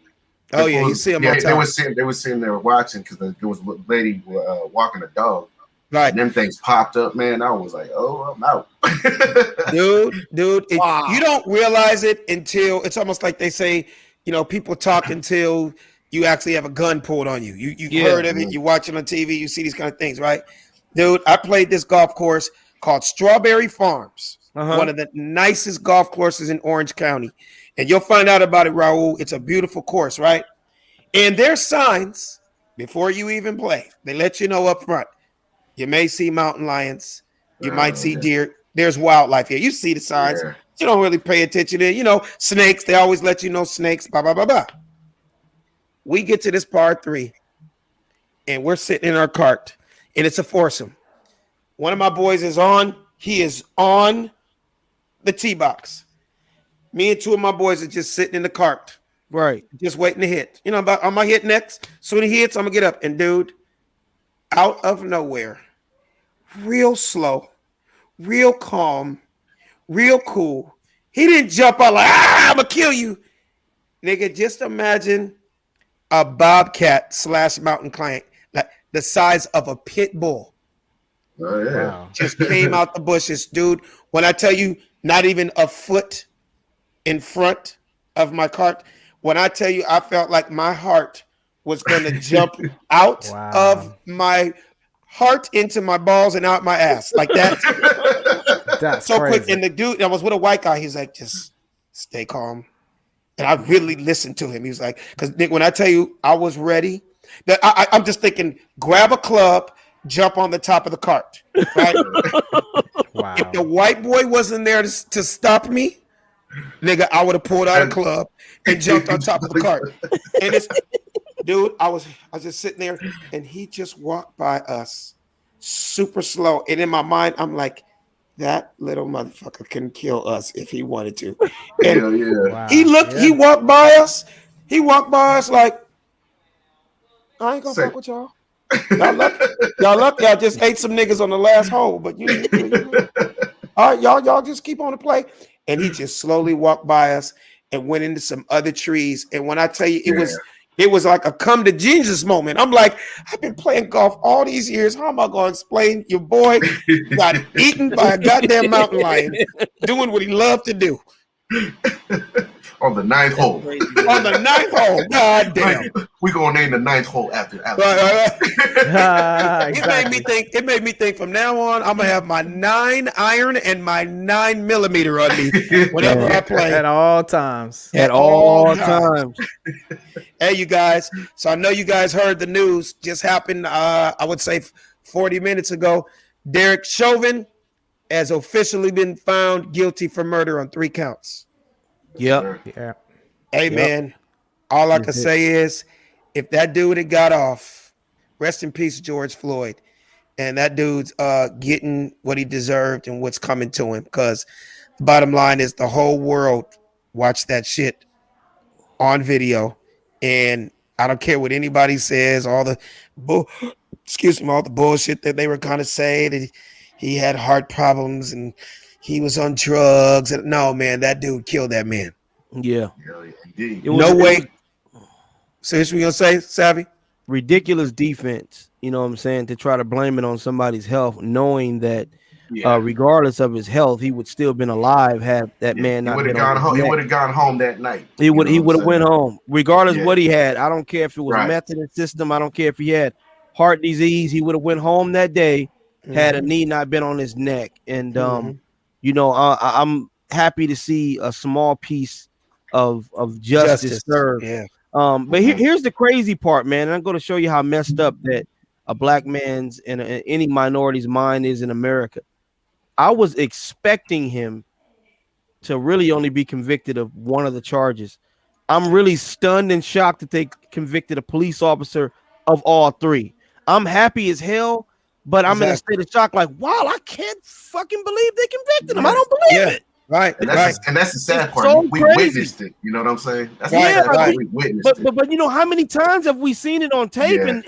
Oh yeah, you see them all the time. They were sitting there watching because there was a lady walking a dog. Right. And them things popped up, man. I was like, oh, I'm out. dude, you don't realize it until it's almost like they say, people talk until you actually have a gun pulled on you. You've heard of it, you watch it on TV, you see these kind of things, right? Dude, I played this golf course called Strawberry Farms, one of the nicest golf courses in Orange County. And you'll find out about it, Raul. It's a beautiful course, right? And there's signs before you even play. They let you know up front. You may see mountain lions. You might see deer. There's wildlife here. You see the signs. Yeah. You don't really pay attention to, snakes. They always let you know snakes, blah, blah, blah, blah. We get to this par 3, and we're sitting in our cart, and it's a foursome. One of my boys is on. He is on the tee box. Me and two of my boys are just sitting in the cart. Right. Just waiting to hit. I'm going to hit next. Soon as he hits, I'm going to get up. And, dude, out of nowhere, real slow, real calm, real cool. He didn't jump out like, I'm going to kill you. Nigga, just imagine a bobcat / mountain lion, like the size of a pit bull. Oh, yeah. Wow. Just came out the bushes, dude. When I tell you, not even a foot in front of my cart, when I tell you I felt like my heart was going to jump out of my heart into my balls and out my ass like that. That's so crazy. quick. And the dude, I was with a white guy. He's like, just stay calm. And I really listened to him. He was like, because Nick, when I tell you I was ready, that I'm just thinking, grab a club, jump on the top of the cart. Right? Wow. If the white boy wasn't there to stop me, nigga, I would have pulled out a club and jumped on top of the cart. And it's, dude, I was just sitting there, and he just walked by us super slow. And in my mind, I'm like, that little motherfucker can kill us if he wanted to. And Wow. he walked by us. He walked by us like, I ain't gonna fuck with y'all. Y'all lucky I just ate some niggas on the last hole, but all right, y'all just keep on the play. And he just slowly walked by us and went into some other trees. And when I tell you, it was like a come to Jesus moment. I'm like, I've been playing golf all these years. How am I going to explain your boy got eaten by a goddamn mountain lion doing what he loved to do? On the 9th hole. On the 9th hole. God damn. We're going to name the 9th hole after Alex. Exactly. It made me think from now on, I'm going to have my 9 iron and my 9 millimeter on me whenever I play. At all times. At all times. Hey, you guys. So I know you guys heard the news just happened, I would say 40 minutes ago. Derek Chauvin has officially been found guilty for murder on 3 counts. Yep. Yeah. Hey, man, all I can say is if that dude had got off, rest in peace, George Floyd. and that dude's getting what he deserved and what's coming to him. Because the bottom line is the whole world watched that shit on video, and I don't care what anybody says. All the all the bullshit that they were gonna say that he had heart problems and he was on drugs. And no, man, that dude killed that man. Yeah. No way. Seriously, you gonna say, Savvy? Ridiculous defense. You know what I'm saying? To try to blame it on somebody's health, knowing that regardless of his health, he would still been alive had that man not been gone home. He would have gone home that night. He would have went home, regardless what he had. I don't care if it was meth in his system. I don't care if he had heart disease. He would have went home that day had a knee not been on his neck. And you know, I'm happy to see a small piece of justice served. Yeah. But here's the crazy part, man. And I'm going to show you how messed up that a black man's and any minority's mind is in America. I was expecting him to really only be convicted of one of the charges. I'm really stunned and shocked that they convicted a police officer of all three. I'm happy as hell, but I'm in a state of shock. Like, wow, I can't fucking believe they convicted him. I don't believe it. Right, and that's the sad It's part. so We crazy. witnessed it. You know what I'm saying? That's the sad part. We witnessed it. But you know how many times have we seen it on tape? And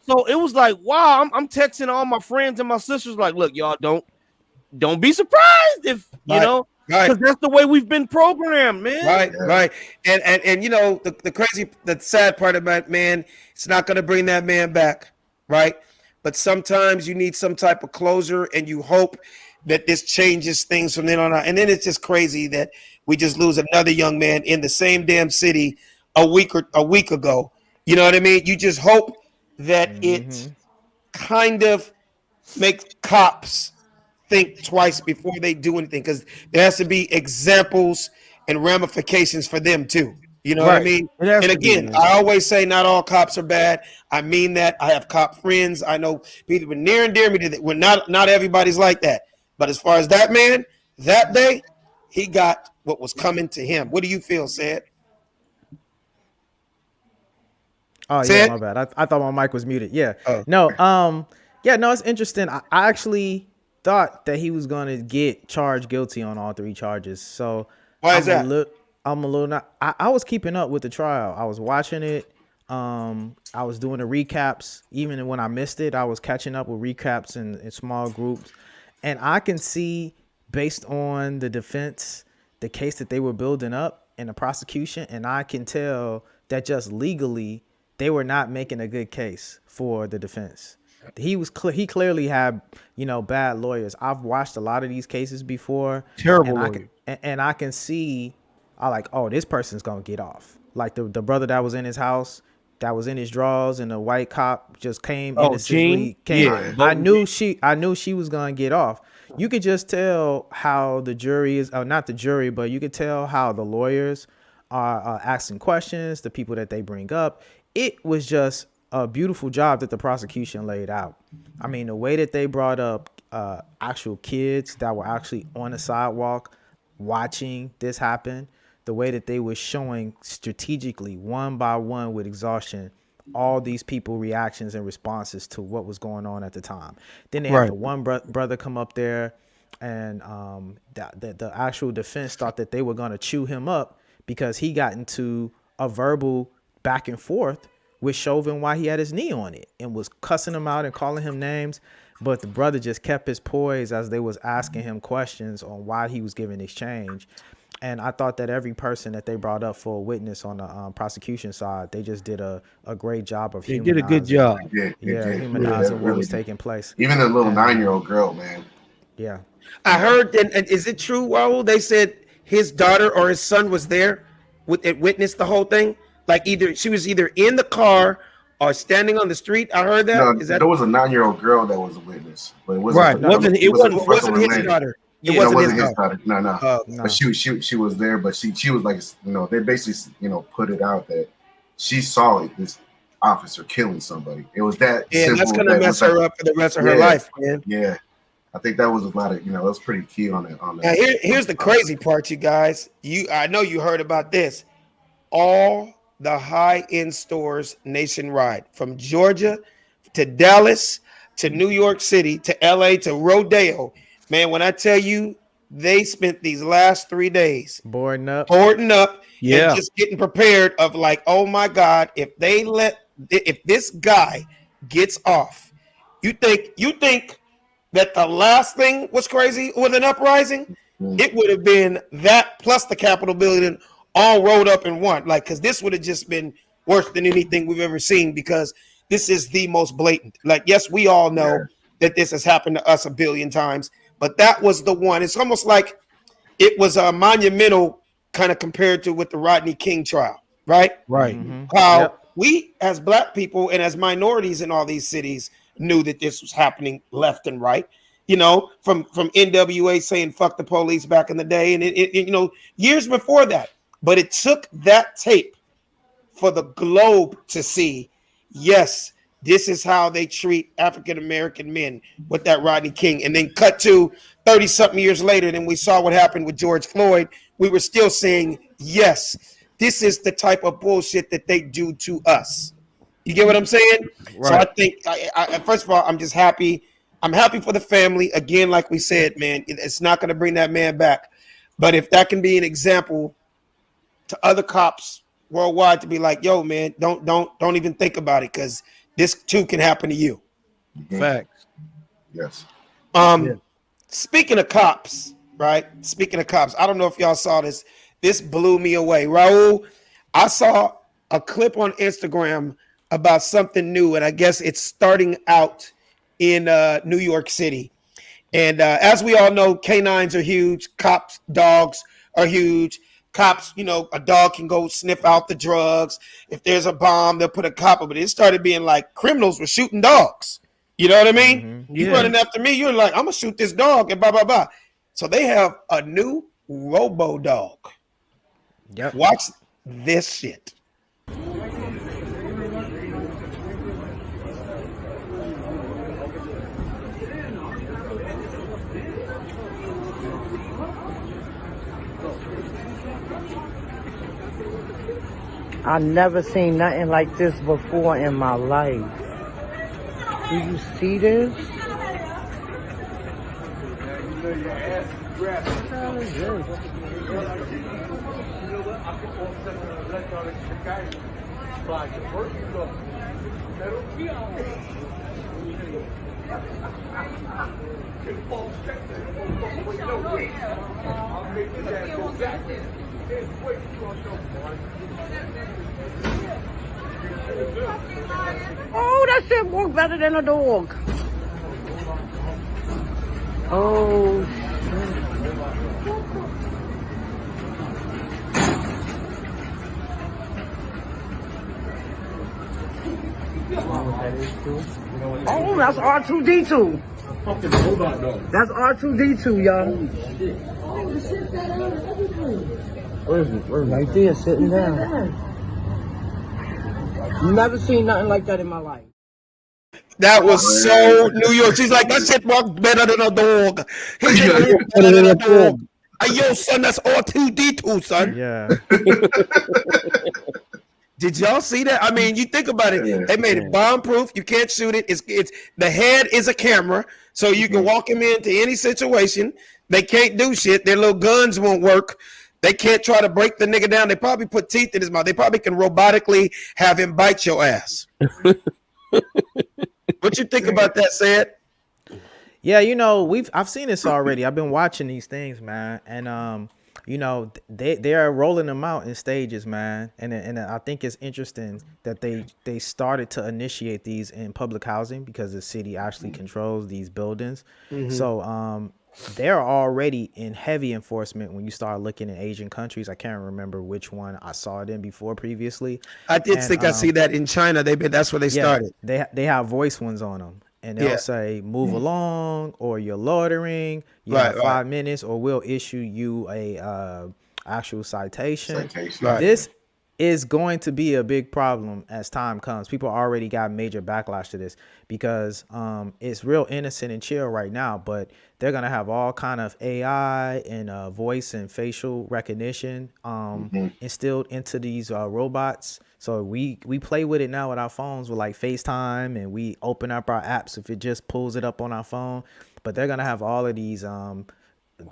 so it was like, wow. I'm texting all my friends and my sisters like, look, y'all don't be surprised if you know, because that's the way we've been programmed, man. Right. And you know the sad part about it, man, it's not going to bring that man back, right? But sometimes you need some type of closure, and you hope that this changes things from then on out. And then it's just crazy that we just lose another young man in the same damn city a week ago. You know what I mean? You just hope that it kind of makes cops think twice before they do anything, because there has to be examples and ramifications for them too. You know what I mean? And again, I always say not all cops are bad. I mean that. I have cop friends. I know people near and dear me to that. When not everybody's like that. But as far as that man, that day, he got what was coming to him. What do you feel, Sid? Oh, yeah, my bad. I thought my mic was muted. Yeah. No, it's interesting. I actually thought that he was going to get charged guilty on all three charges. So why is that? I was keeping up with the trial. I was watching it. I was doing the recaps. Even when I missed it, I was catching up with recaps in small groups. And I can see, based on the defense, the case that they were building up in the prosecution, and I can tell that just legally they were not making a good case for the defense. He clearly had, bad lawyers. I've watched a lot of these cases before. Terrible lawyers. And I can see, this person's gonna get off. Like the brother that was in his house, that was in his drawers, and the white cop just came innocently. I knew she was gonna get off. You could just tell how the jury is, not the jury, but you could tell how the lawyers are asking questions, the people that they bring up. It was just a beautiful job that the prosecution laid out. I mean, the way that they brought up actual kids that were actually on the sidewalk watching this happen, the way that they were showing strategically, one by one with exhaustion, all these people reactions and responses to what was going on at the time. Then they had the one brother come up there, and the actual defense thought that they were going to chew him up because he got into a verbal back and forth with Chauvin while he had his knee on it and was cussing him out and calling him names. But the brother just kept his poise as they was asking him questions on why he was giving exchange. And I thought that every person that they brought up for a witness on the prosecution side, they just did a great job of humanizing. They did a good job. Humanizing what was taking place. Even the little 9-year-old girl, man. Yeah. I heard, and is it true, Raul? They said his daughter or his son was there, witnessed the whole thing? Like she was either in the car or standing on the street. I heard that. No, there was a 9-year-old girl that was a witness, but it wasn't. It wasn't his daughter. It wasn't his daughter. No. But she was there, but she was like, they basically, put it out that she saw this officer killing somebody. It was that. Yeah, that's gonna mess her up for the rest of her life, man. Yeah, I think that was a lot of, that was pretty key on that. Now here's the crazy part, you guys. I know you heard about this. All the high-end stores nationwide, from Georgia to Dallas to New York City to LA to Rodeo. Man, when I tell you, they spent these last 3 days boarding up, and Yeah. just getting prepared of like, oh my God, if this guy gets off, you think that the last thing was crazy with an uprising? It would have been that plus the Capitol building all rolled up in one. Like, because this would have just been worse than anything we've ever seen, because this is the most blatant. Like, yes, we all know that this has happened to us a billion times, but that was the one. It's almost like it was a monumental kind of compared to with the Rodney King trial, right? Right. How we as Black people and as minorities in all these cities knew that this was happening left and right. You know, from NWA saying "fuck the police" back in the day, and it you know, years before that. But it took that tape for the globe to see, yes, this is how they treat African American men with that Rodney King. And then cut to 30-something years later, then we saw what happened with George Floyd. We were still saying, yes, this is the type of bullshit that they do to us. You get what I'm saying? Right. So I think, I first of all, I'm just happy. I'm happy for the family. Again, like we said, man, it's not going to bring that man back. But if that can be an example to other cops worldwide to be like, yo, man, don't even think about it, because this too can happen to you. Facts. Yes. Speaking of cops, right? Speaking of cops, I don't know if y'all saw this. This blew me away. Raul, I saw a clip on Instagram about something new, and I guess it's starting out in New York City. And as we all know, canines are huge. Cops, dogs are huge. Cops, you know, a dog can go sniff out the drugs. If there's a bomb, they'll put a cop up. But it started being like criminals were shooting dogs. You know what I mean? You running after me, you're like, I'm going to shoot this dog and blah, blah, blah. So they have a new robo dog. Yep. Watch this shit. I never seen nothing like this before in my life. Do you see this? Oh, that shit work better than a dog. Oh, oh, that's R2D2. That's R2D2, y'all. Where is it? Right there, sitting down. Never seen nothing like that in my life. That was so New York. She's like, that shit walks better than a dog. His shit walks better than a dog. Hey, yo, son, that's R2D2, son. Yeah. Did y'all see that? I mean, you think about it. They made it bomb-proof. You can't shoot it. It's the head is a camera, so you can walk him into any situation. They can't do shit. Their little guns won't work. They can't try to break the nigga down. They probably put teeth in his mouth. They probably can robotically have him bite your ass. What you think about that, Sad? Yeah, you know, I've seen this already. I've been watching these things, man, and you know, they are rolling them out in stages, man, and I think it's interesting that they started to initiate these in public housing because the city actually controls these buildings. So they're already in heavy enforcement when you start looking at Asian countries. I can't remember which one I saw it in before previously. I think I see that in China. That's where they started. They have voice ones on them. And they'll say, move along, or you're loitering, you have 5 minutes, or we'll issue you a actual citation. is going to be a big problem as time comes. People already got major backlash to this because it's real innocent and chill right now, but they're gonna have all kind of AI and voice and facial recognition instilled into these robots. So we play with it now with our phones with like FaceTime, and we open up our apps if it just pulls it up on our phone. But they're gonna have all of these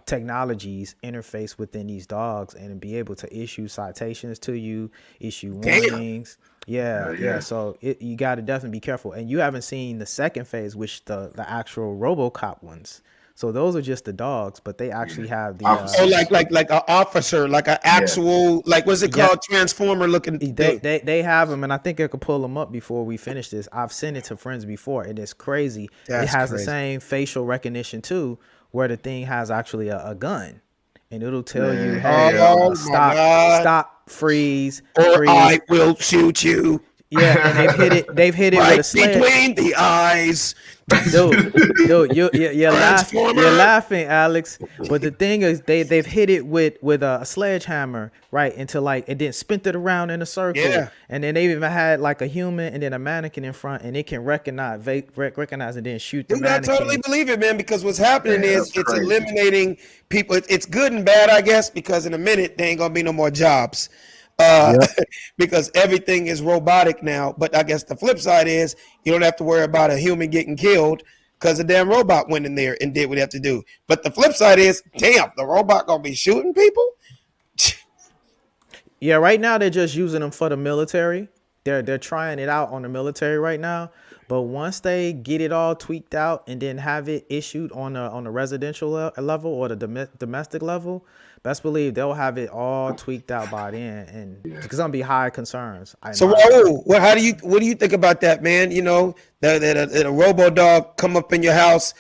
technologies interface within these dogs and be able to issue citations to you, issue warnings. Yeah. So you got to definitely be careful. And you haven't seen the second phase, which the actual RoboCop ones. So those are just the dogs, but they actually have the like an officer, like an actual like what's it called, transformer looking. They have them, and I think I could pull them up before we finish this. I've sent it to friends before, and it's crazy. It has the same facial recognition too, where the thing has actually a gun, and it'll tell you, "Hey, stop, freeze, or I will shoot you." Yeah, and they've hit it with a sledge between the eyes. Dude, you're laughing, Alex. But the thing is, they've hit it with a sledgehammer, right, into like it then spin it around in a circle. Yeah. And then they even had like a human and then a mannequin in front, and it can recognize and then shoot the mannequin. I totally believe it, man, because what's happening is it's eliminating people. It's good and bad, I guess, because in a minute there ain't gonna be no more jobs. Because everything is robotic now. But I guess the flip side is you don't have to worry about a human getting killed because the damn robot went in there and did what it have to do. But the flip side is, damn, the robot gonna be shooting people. Yeah, right now they're just using them for the military. They're trying it out on the military right now. But once they get it all tweaked out and then have it issued on the residential level or the domestic level, best believe they'll have it all tweaked out by then, and it's gonna be high concerns. So Raul, what do you think about that, man? You know, that a robo dog come up in your house,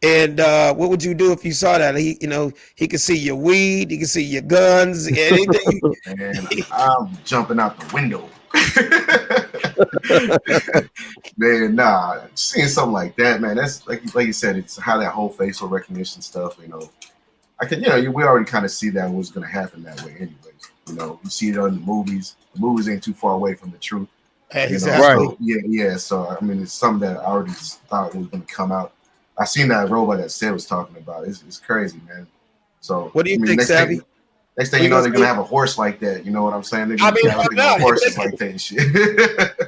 and what would you do if you saw that? He could see your weed, he could see your guns, anything. Man, I'm jumping out the window. Man, nah, seeing something like that, man, that's like you said, it's how that whole facial recognition stuff, we already kind of see that was going to happen that way anyways. You see it on the movies. The movies ain't too far away from the truth. Exactly. So, so I mean, it's something that I already thought was going to come out. I seen that robot that Sid was talking about. It's crazy, man. So what do you think, Savvy? Next thing you know, they're going to have a horse like that. You know what I'm saying? They're going to have horses like that and shit.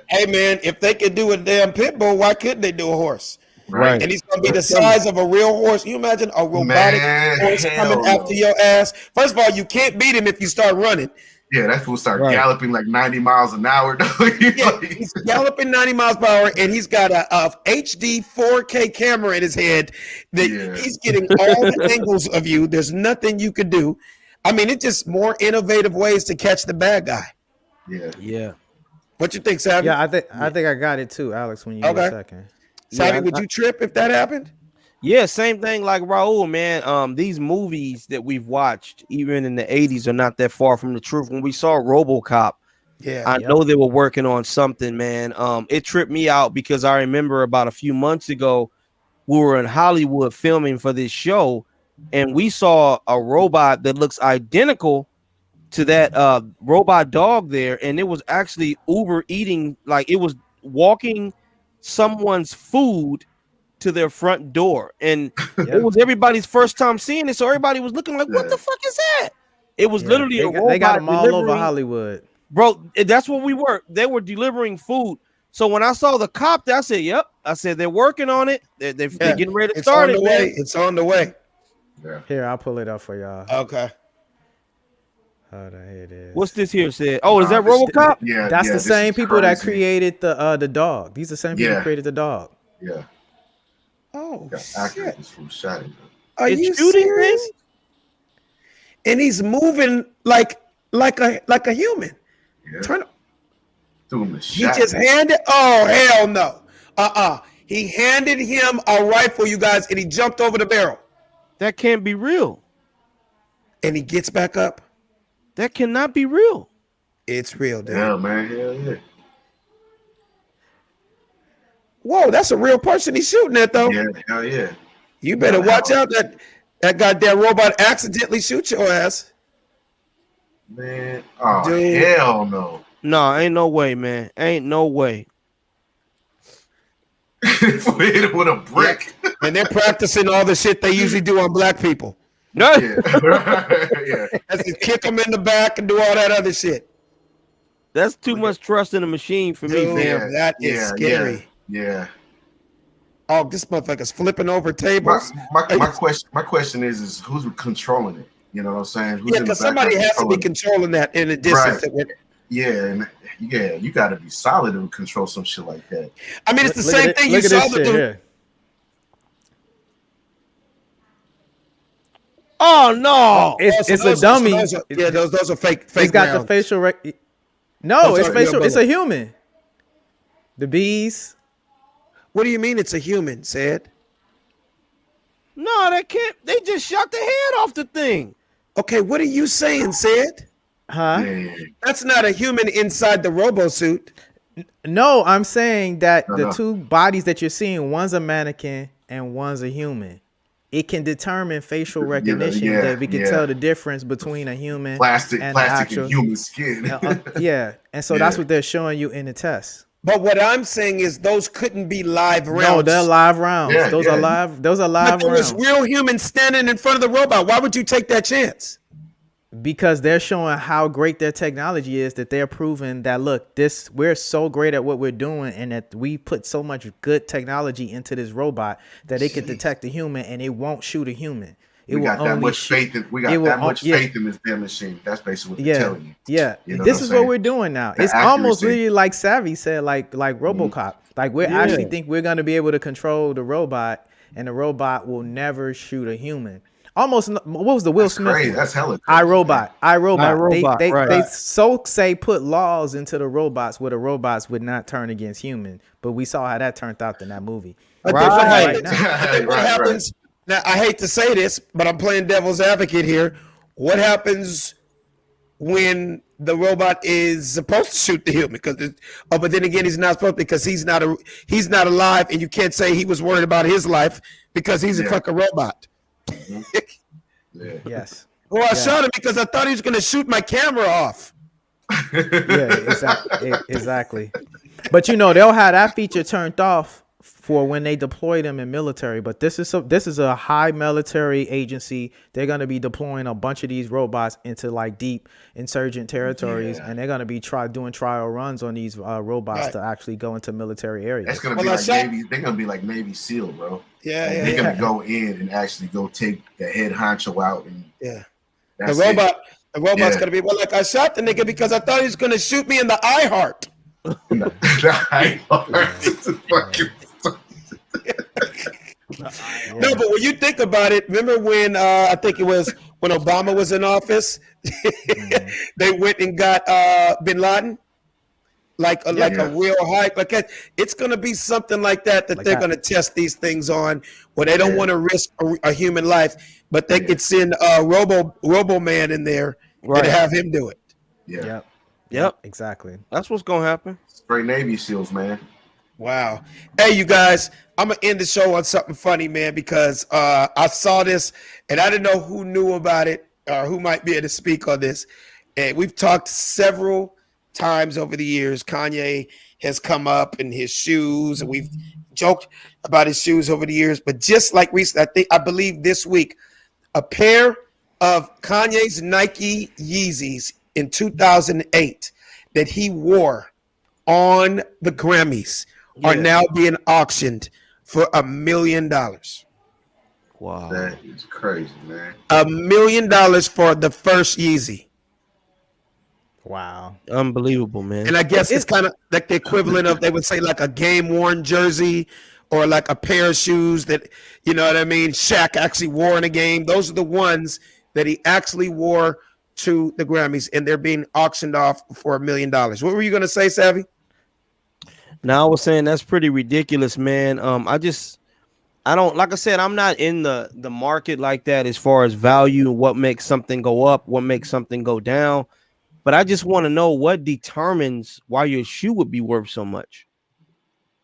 Hey, man, if they could do a damn pit bull, why couldn't they do a horse? Right. And he's going to be the size of a real horse. You imagine a robotic horse coming after your ass? First of all, you can't beat him if you start running. Yeah, that fool start galloping like 90 miles an hour. He's galloping 90 miles per hour, and he's got a HD 4K camera in his head that he's getting all the angles of you. There's nothing you could do. I mean, it's just more innovative ways to catch the bad guy. Yeah. What you think, Savvy? Yeah, I think I got it too, Alex. When you get a second. Savvy, would you trip if that happened? Yeah, same thing like Raul, man. These movies that we've watched, even in the 80s, are not that far from the truth. When we saw RoboCop, I know they were working on something, man. It tripped me out because I remember about a few months ago, we were in Hollywood filming for this show, and we saw a robot that looks identical to that robot dog there, and it was actually Uber eating, like it was walking someone's food to their front door, and it was everybody's first time seeing it, so everybody was looking like, what the fuck is that? It was literally a robot. They got them all over Hollywood, bro. That's what we were. They were delivering food. So when I saw the cop, I said, "Yep." I said they're working on it. They're getting ready to start it. It's on the way. Yeah. Here, I'll pull it up for y'all. Okay. Hold on, here it is. What's this here said? Oh, is that RoboCop? Yeah, that's the same people that created the dog. These are the same people who created the dog. Yeah. Oh shit! Are you serious? And he's moving like a human. Yeah. Turn. Doing the he just handed. Oh hell no! He handed him a rifle, you guys, and he jumped over the barrel. That can't be real. And he gets back up. That cannot be real. It's real, dude. Yeah, man. Hell yeah. Whoa, that's a real person he's shooting at, though. Yeah, hell yeah. You better watch out that goddamn robot accidentally shoot your ass. Man, oh, dude. Hell no. No, ain't no way, man. Ain't no way. Hit him with a brick. Yeah. And they're practicing all the shit they usually do on black people. No. Yeah. That's to kick them in the back and do all that other shit. That's too much trust in a machine for me, Dude, fam. that is scary. Yeah. Oh, this motherfucker's flipping over tables. My question is who's controlling it? You know what I'm saying? Who's Yeah, because somebody has to be controlling that in a distance. Right. Yeah, you got to be solid to control some shit like that. I mean, it's the same thing. You saw the dude. Oh no! It's a dummy. Those are fake. It's got rounds. the facial. No, it's facial. It's a human. The bees. What do you mean? It's a human, Sid? No, they can't. They just shot the head off the thing. Okay, what are you saying, Sid? Huh? That's not a human inside the robo suit. No, I'm saying that the two bodies that you're seeing, one's a mannequin and one's a human. It can determine facial recognition that we can tell the difference between a human plastic and actual human skin. Yeah, and so that's what they're showing you in the test. But what I'm saying is those couldn't be live rounds. No, they're live rounds. Those are live. Those are live rounds. But there's rounds. real humans standing in front of the robot. Why would you take that chance? Because they're showing how great their technology is, that they're proving that, look, we're so great at what we're doing, and that we put so much good technology into this robot that it can detect a human and it won't shoot a human. We got that much faith in this damn machine. That's basically what they're telling you. Yeah. You know this is what we're doing now. It's almost really like Savvy said, like RoboCop. Like we actually think we're gonna be able to control the robot, and the robot will never shoot a human. Almost. What was the Will Smith? Crazy. That's hella crazy. iRobot. They right. say put laws into the robots where the robots would not turn against human, but we saw how that turned out in that movie. Right. What happens? Now, I hate to say this, but I'm playing devil's advocate here. What happens when the robot is supposed to shoot the human? But then again, he's not supposed to, because he's not alive, and you can't say he was worried about his life because he's a fucking robot. Yes. Well, I shot him because I thought he was going to shoot my camera off. Exactly. But they'll have that feature turned off for when they deploy them in military. But this is a high military agency. They're going to be deploying a bunch of these robots into like deep insurgent territories, and they're going to be doing trial runs on these robots to actually go into military areas. That's going to be like Navy. They're going to be like Navy SEAL, bro. They're going to go in and actually go take the head honcho out. And the robot's going to be, like, I shot the nigga because I thought he was going to shoot me in the eye heart. The eye heart. No, but when you think about it, remember when I think it was when Obama was in office, they went and got Bin Laden, like a real high. Like it's going to be something like that they're going to test these things on, where they don't want to risk a human life, but they could send Robo Man in there and have him do it. Yep. Exactly. That's what's going to happen. Straight Navy SEALs, man. Wow. Hey, you guys, I'm going to end the show on something funny, man, because I saw this and I didn't know who knew about it or who might be able to speak on this. And we've talked several times over the years. Kanye has come up in his shoes, and we've joked about his shoes over the years. But just like recently, I believe this week, a pair of Kanye's Nike Yeezys in 2008 that he wore on the Grammys are now being auctioned for $1 million. Wow. That is crazy, man. $1 million for the first Yeezy. Wow. Unbelievable, man. And I guess it's kind of like the equivalent of, they would say, like a game-worn jersey or like a pair of shoes that, you know what I mean, Shaq actually wore in a game. Those are the ones that he actually wore to the Grammys, and they're being auctioned off for $1 million. What were you going to say, Savvy? Now, I was saying that's pretty ridiculous, man. I don't, like I said, I'm not in the market like that as far as value, what makes something go up, what makes something go down. But I just want to know what determines why your shoe would be worth so much.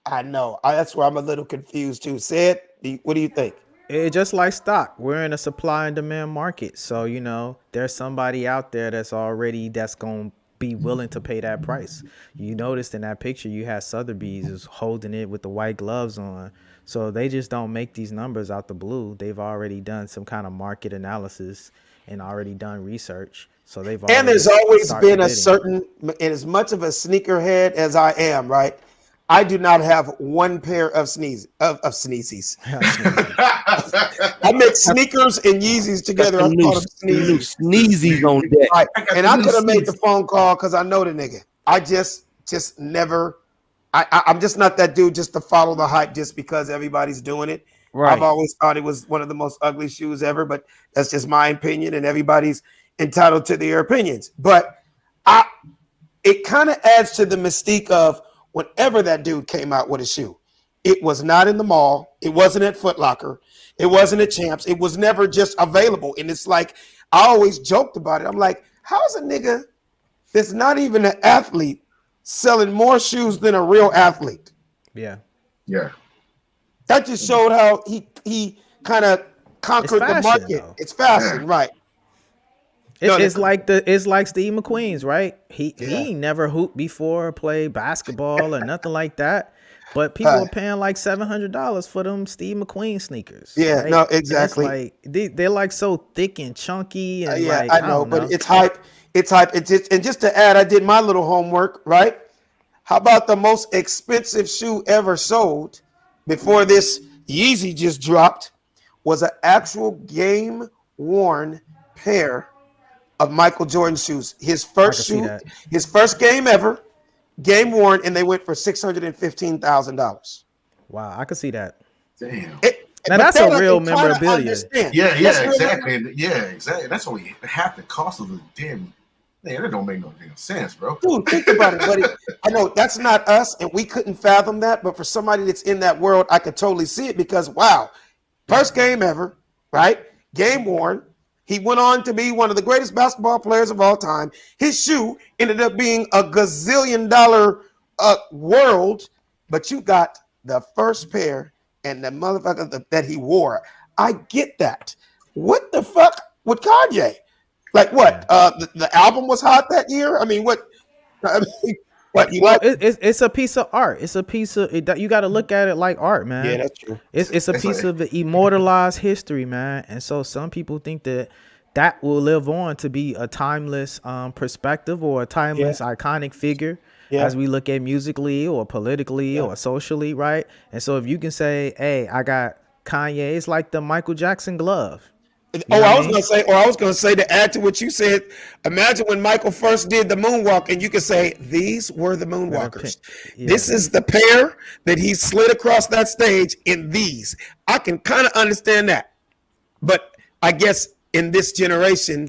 I know. That's where I'm a little confused too. Sid, what do you think? It's just like stock. We're in a supply and demand market. So, there's somebody out there that's going to be willing to pay that price. You noticed in that picture you had Sotheby's is holding it with the white gloves on. So they just don't make these numbers out the blue. They've already done some kind of market analysis and already done research. So they've already And there's always started been a bidding. certain, and as much of a sneakerhead as I am, right? I do not have one pair of sneezes. I mix sneakers and Yeezys together. I call them sneezes. Sneezies on deck. Right. And I could have made the phone call because I know the nigga. I just never. I'm just not that dude just to follow the hype just because everybody's doing it. Right. I've always thought it was one of the most ugly shoes ever, but that's just my opinion, and everybody's entitled to their opinions. But it kind of adds to the mystique of whenever that dude came out with a shoe. It was not in the mall. It wasn't at Foot Locker. It wasn't at Champs. It was never just available. And it's like, I always joked about it. I'm like, how is a nigga that's not even an athlete selling more shoes than a real athlete? Yeah. Yeah. That just showed how he kind of conquered the market. Though. It's fashion, right? It's like Steve McQueen's, right? He ain't never hooped before, played basketball or nothing like that. But people are paying like $700 for them Steve McQueen sneakers. Yeah, right? no, exactly. Like they're like so thick and chunky, and yeah, like, I know, but it's hype. It's hype. And just to add, I did my little homework, right? How about the most expensive shoe ever sold before this Yeezy just dropped was an actual game worn pair of Michael Jordan shoes. His first shoe, his first game ever, game worn, and they went for $615,000. Wow, I could see that. Damn. Now that's a real memorabilia. Yeah, exactly. Yeah, exactly. That's only half the cost of the damn. Man, that don't make no damn sense, bro. Dude, think about it, buddy. I know that's not us, and we couldn't fathom that. But for somebody that's in that world, I could totally see it because, wow, first game ever, right? Game worn. He went on to be one of the greatest basketball players of all time. His shoe ended up being a gazillion-dollar world, but you got the first pair and the motherfucker that he wore. I get that. What the fuck with Kanye? Like what? The album was hot that year? I mean, what? What you Well, like? it's a piece of art. It's a piece of it, you got to look at it like art, man. Yeah, that's true. It's a piece of the immortalized history, man. And so some people think that will live on to be a timeless perspective or a timeless iconic figure as we look at musically or politically or socially, right? And so if you can say, "Hey, I got Kanye," it's like the Michael Jackson glove. I was gonna say to add to what you said, imagine when Michael first did the moonwalk, and you could say these were the moonwalkers. Yeah. This is the pair that he slid across that stage in these. I can kind of understand that, but I guess in this generation,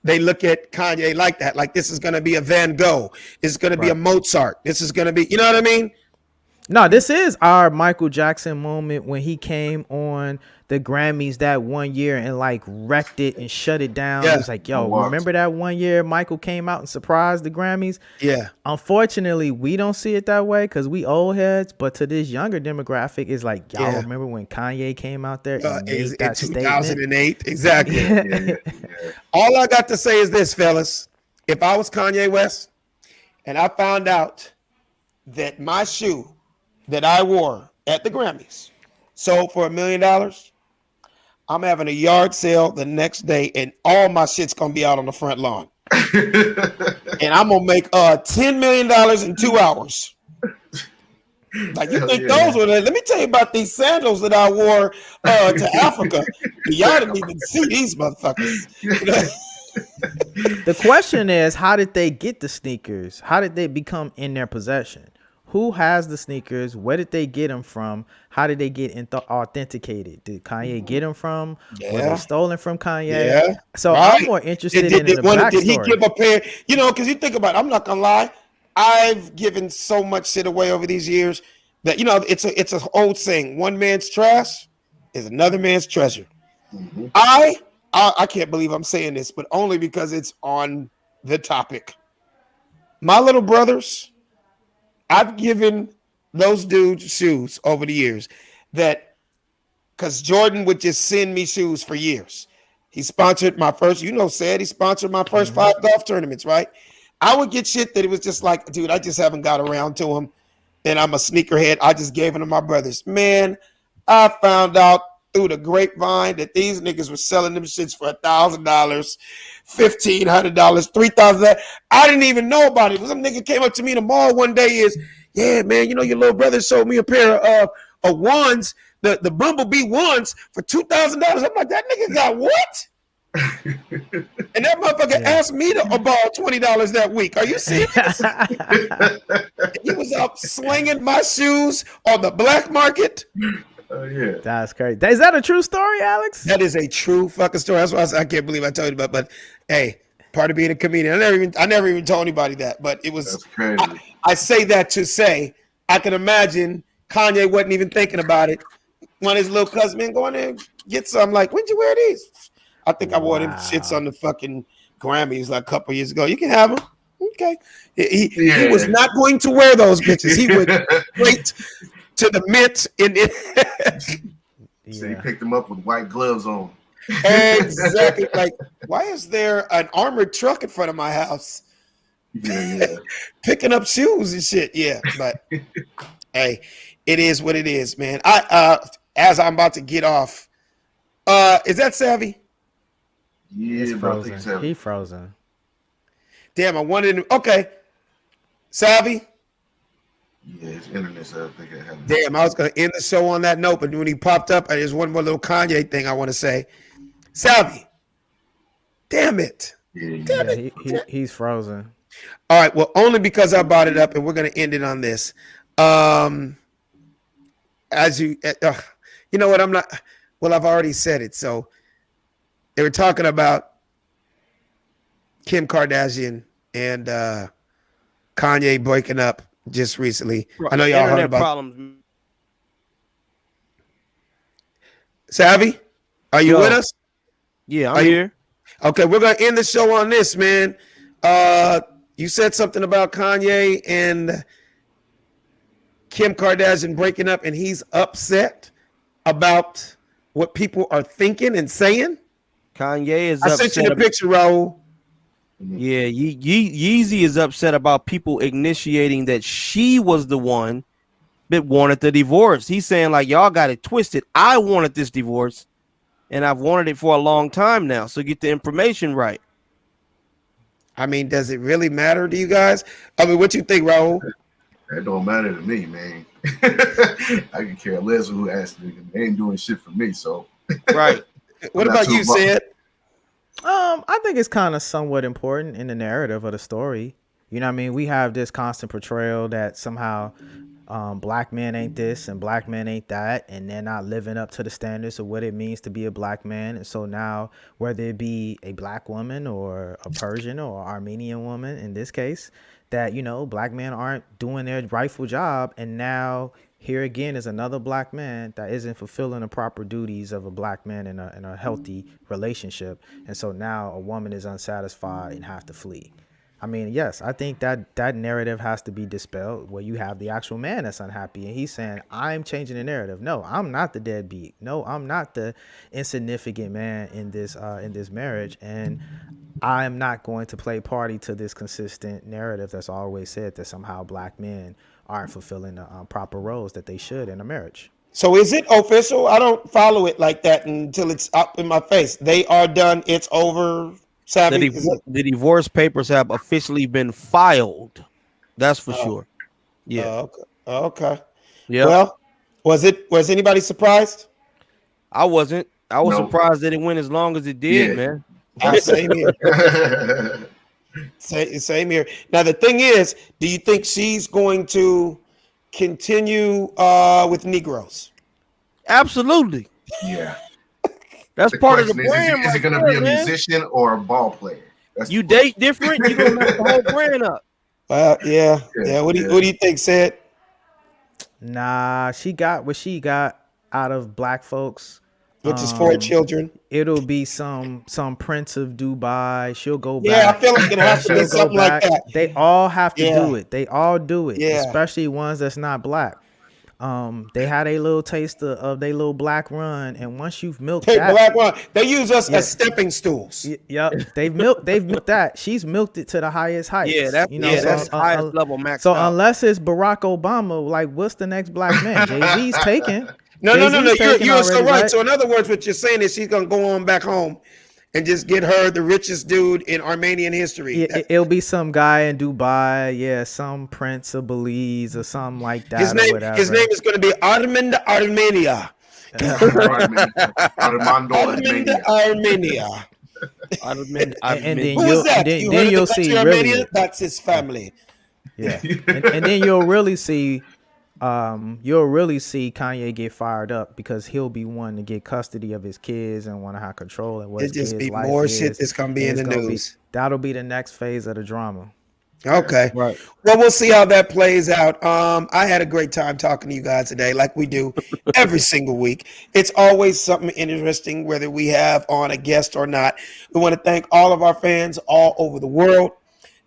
they look at Kanye like that. Like this is gonna be a Van Gogh. This is gonna be a Mozart. This is gonna be, you know what I mean? No, this is our Michael Jackson moment when he came on the Grammys that one year and like wrecked it and shut it down. Yeah. It was like, yo, remember that one year Michael came out and surprised the Grammys? Yeah. Unfortunately, we don't see it that way because we old heads. But to this younger demographic, it's like, y'all remember when Kanye came out there and made that statement? 2008, exactly. All I got to say is this, fellas. If I was Kanye West and I found out that my shoe that I wore at the Grammys sold for $1 million, I'm having a yard sale the next day, and all my shit's gonna be out on the front lawn. And I'm gonna make $10 million in 2 hours. Like you think those were? Let me tell you about these sandals that I wore to Africa. Y'all didn't even see these motherfuckers. The question is, how did they get the sneakers? How did they become in their possession? Who has the sneakers? Where did they get them from? How did they get authenticated? Did Kanye get them from? Was they stolen from Kanye? Yeah. So I'm more interested in the backstory. Did he give a pair? You know, because you think about it, I'm not gonna lie. I've given so much shit away over these years that, you know, it's an old saying: one man's trash is another man's treasure. Mm-hmm. I can't believe I'm saying this, but only because it's on the topic. My little brothers, I've given those dudes shoes over the years that, because Jordan would just send me shoes for years. He sponsored my first, he sponsored my first 5 golf tournaments, right? I would get shit that it was just like, dude, I just haven't got around to them. And I'm a sneakerhead. I just gave them to my brothers. Man, I found out through the grapevine that these niggas were selling them shits for $1,000, $1,500, $3,000. I didn't even know about it. Some nigga came up to me in the mall one day yeah, man, you know, your little brother sold me a pair of ones, the Bumblebee ones for $2,000. I'm like, that nigga got what? And that motherfucker asked me to borrow $20 that week. Are you serious? He was out slinging my shoes on the black market. Yeah. That's crazy. Is that a true story, Alex? That is a true fucking story. That's why I can't believe I told you about. But hey, part of being a comedian, I never even told anybody that. But it was. That's crazy. I say that to say I can imagine Kanye wasn't even thinking about it. One of his little cousins man going there and get some. Like, when'd you wear these? I think I wore them shits on the fucking Grammys like a couple years ago. You can have them. Okay. He was not going to wear those bitches. He would straight to the mint in it. So he picked them up with white gloves on. Exactly. Like, why is there an armored truck in front of my house? Yeah. Picking up shoes and shit. Yeah, but hey, it is what it is, man. As I'm about to get off, is that Savvy? Yeah, He's bro, I think frozen. so. He frozen. Damn, I wanted him. Okay, Savvy. Yeah, his internet's I think it had. Damn, I was gonna end the show on that note, but when he popped up, there's one more little Kanye thing I want to say. Savvy. Damn it. He's frozen. All right, well, only because I brought it up, and we're gonna end it on this. As you know what, I'm not. Well, I've already said it. So they were talking about Kim Kardashian and Kanye breaking up just recently. I know y'all heard about problems. Savvy, are you with us? Yeah, I'm here. Okay, we're gonna end the show on this, man. You said something about Kanye and Kim Kardashian breaking up, and he's upset about what people are thinking and saying. Kanye is I upset. sent you the picture, Raul. Yeah, Yeezy is upset about people initiating that she was the one that wanted the divorce. He's saying, like, y'all got it twisted. I wanted this divorce, and I've wanted it for a long time now. So get the information right. I mean, does it really matter to you guys? I mean, what you think, Raul? That don't matter to me, man. I can care less who asked me. They ain't doing shit for me, so. Right. What about you, Sid? I think it's kind of somewhat important in the narrative of the story. You know what I mean? We have this constant portrayal that somehow black men ain't this and black men ain't that, and they're not living up to the standards of what it means to be a black man. And so now, whether it be a black woman or a Persian or Armenian woman in this case, that, you know, black men aren't doing their rightful job. And now here again is another black man that isn't fulfilling the proper duties of a black man in a healthy relationship. And so now a woman is unsatisfied and have to flee. I mean, yes, I think that narrative has to be dispelled, where you have the actual man that's unhappy and he's saying, I'm changing the narrative. No, I'm not the deadbeat. No, I'm not the insignificant man in this marriage. And I'm not going to play party to this consistent narrative that's always said that somehow black men aren't fulfilling the proper roles that they should in a marriage. So is it official? I don't follow it like that until it's up in my face. They are done. It's over. Savvy, the divorce papers have officially been filed. That's for sure. Yeah. Okay. Yeah. Well, was anybody surprised? I wasn't. I was surprised that it went as long as it did, man. Same here. Same here. Now the thing is, do you think she's going to continue with Negroes? Absolutely. Yeah. That's part of the brand. Is it going to be a musician or a ball player? You date different, you're going to mess the whole brand up. Yeah. What do you think, Sid? Nah, she got what she got out of black folks, which is 4 children. It'll be some Prince of Dubai. She'll go back. Yeah, I feel like it has to be something like that. They all have to do it. They all do it, yeah. Especially ones that's not black. They had a little taste of their little black run, and once you've milked Hey, that, black one. They use us as stepping stools. Yep, they've milked that. She's milked it to the highest heights. Yeah, that's highest level max. So unless it's Barack Obama, like what's the next black man? Jay-Z's taking. No. You're so already, right. So in other words, what you're saying is she's gonna go on back home and just get her the richest dude in Armenian history. It'll be some guy in Dubai, some prince of Belize or something like that. His name is going to be Armand Armenia. Armando Armenia. And then Who is that? you'll see Armenia? really. That's his family. Yeah, and then you'll really see Kanye get fired up because he'll be one to get custody of his kids and want to have control and what his just kids' be life more is. shit that's gonna be in the news. That'll be the next phase of the drama. Okay. Right. Well, we'll see how that plays out. I had a great time talking to you guys today, like we do every single week. It's always something interesting, whether we have on a guest or not. We want to thank all of our fans all over the world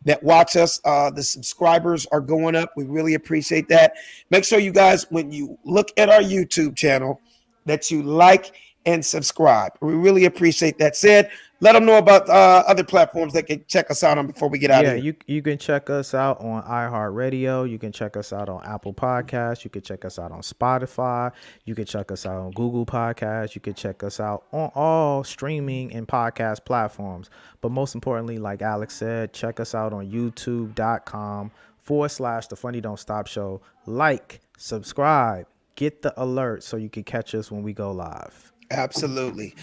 that watch us. The subscribers are going up. We really appreciate that. Make sure you guys, when you look at our YouTube channel, that you like and subscribe. We really appreciate that. Said, let them know about other platforms that can check us out on before we get out of here. You can check us out on iHeartRadio. You can check us out on Apple Podcasts. You can check us out on Spotify. You can check us out on Google Podcasts. You can check us out on all streaming and podcast platforms. But most importantly, like Alex said, check us out on youtube.com/The Funny Don't Stop Show. Like, subscribe, get the alert so you can catch us when we go live. Absolutely.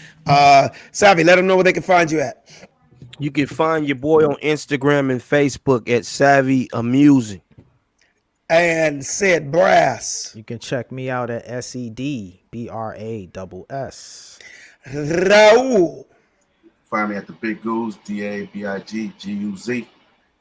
Savvy, let them know where they can find you at. You can find your boy on Instagram and Facebook at Savvy Amusing. And Sid Brass. You can check me out at SEDBRASS. Raul. Find me at the Big Goose, DABIGGUZ.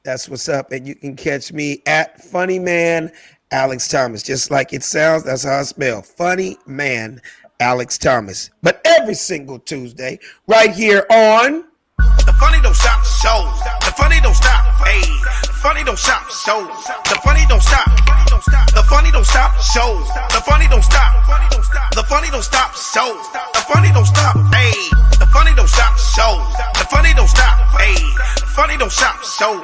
That's what's up. And you can catch me at Funny Man Alex Thomas. Just like it sounds, that's how I spell. Funny Man Alex Thomas. But every single Tuesday, right here on The Funny Don't Stop Show. The Funny Don't Stop. Hey, the Funny Don't Stop Show. The Funny Don't Stop. The Funny Don't Stop Show. The Funny Don't Stop. The Funny Don't Stop Show. The Funny Don't Stop. Hey, the Funny Don't Stop Show. The Funny Don't Stop. Hey, the Funny Don't Stop Show.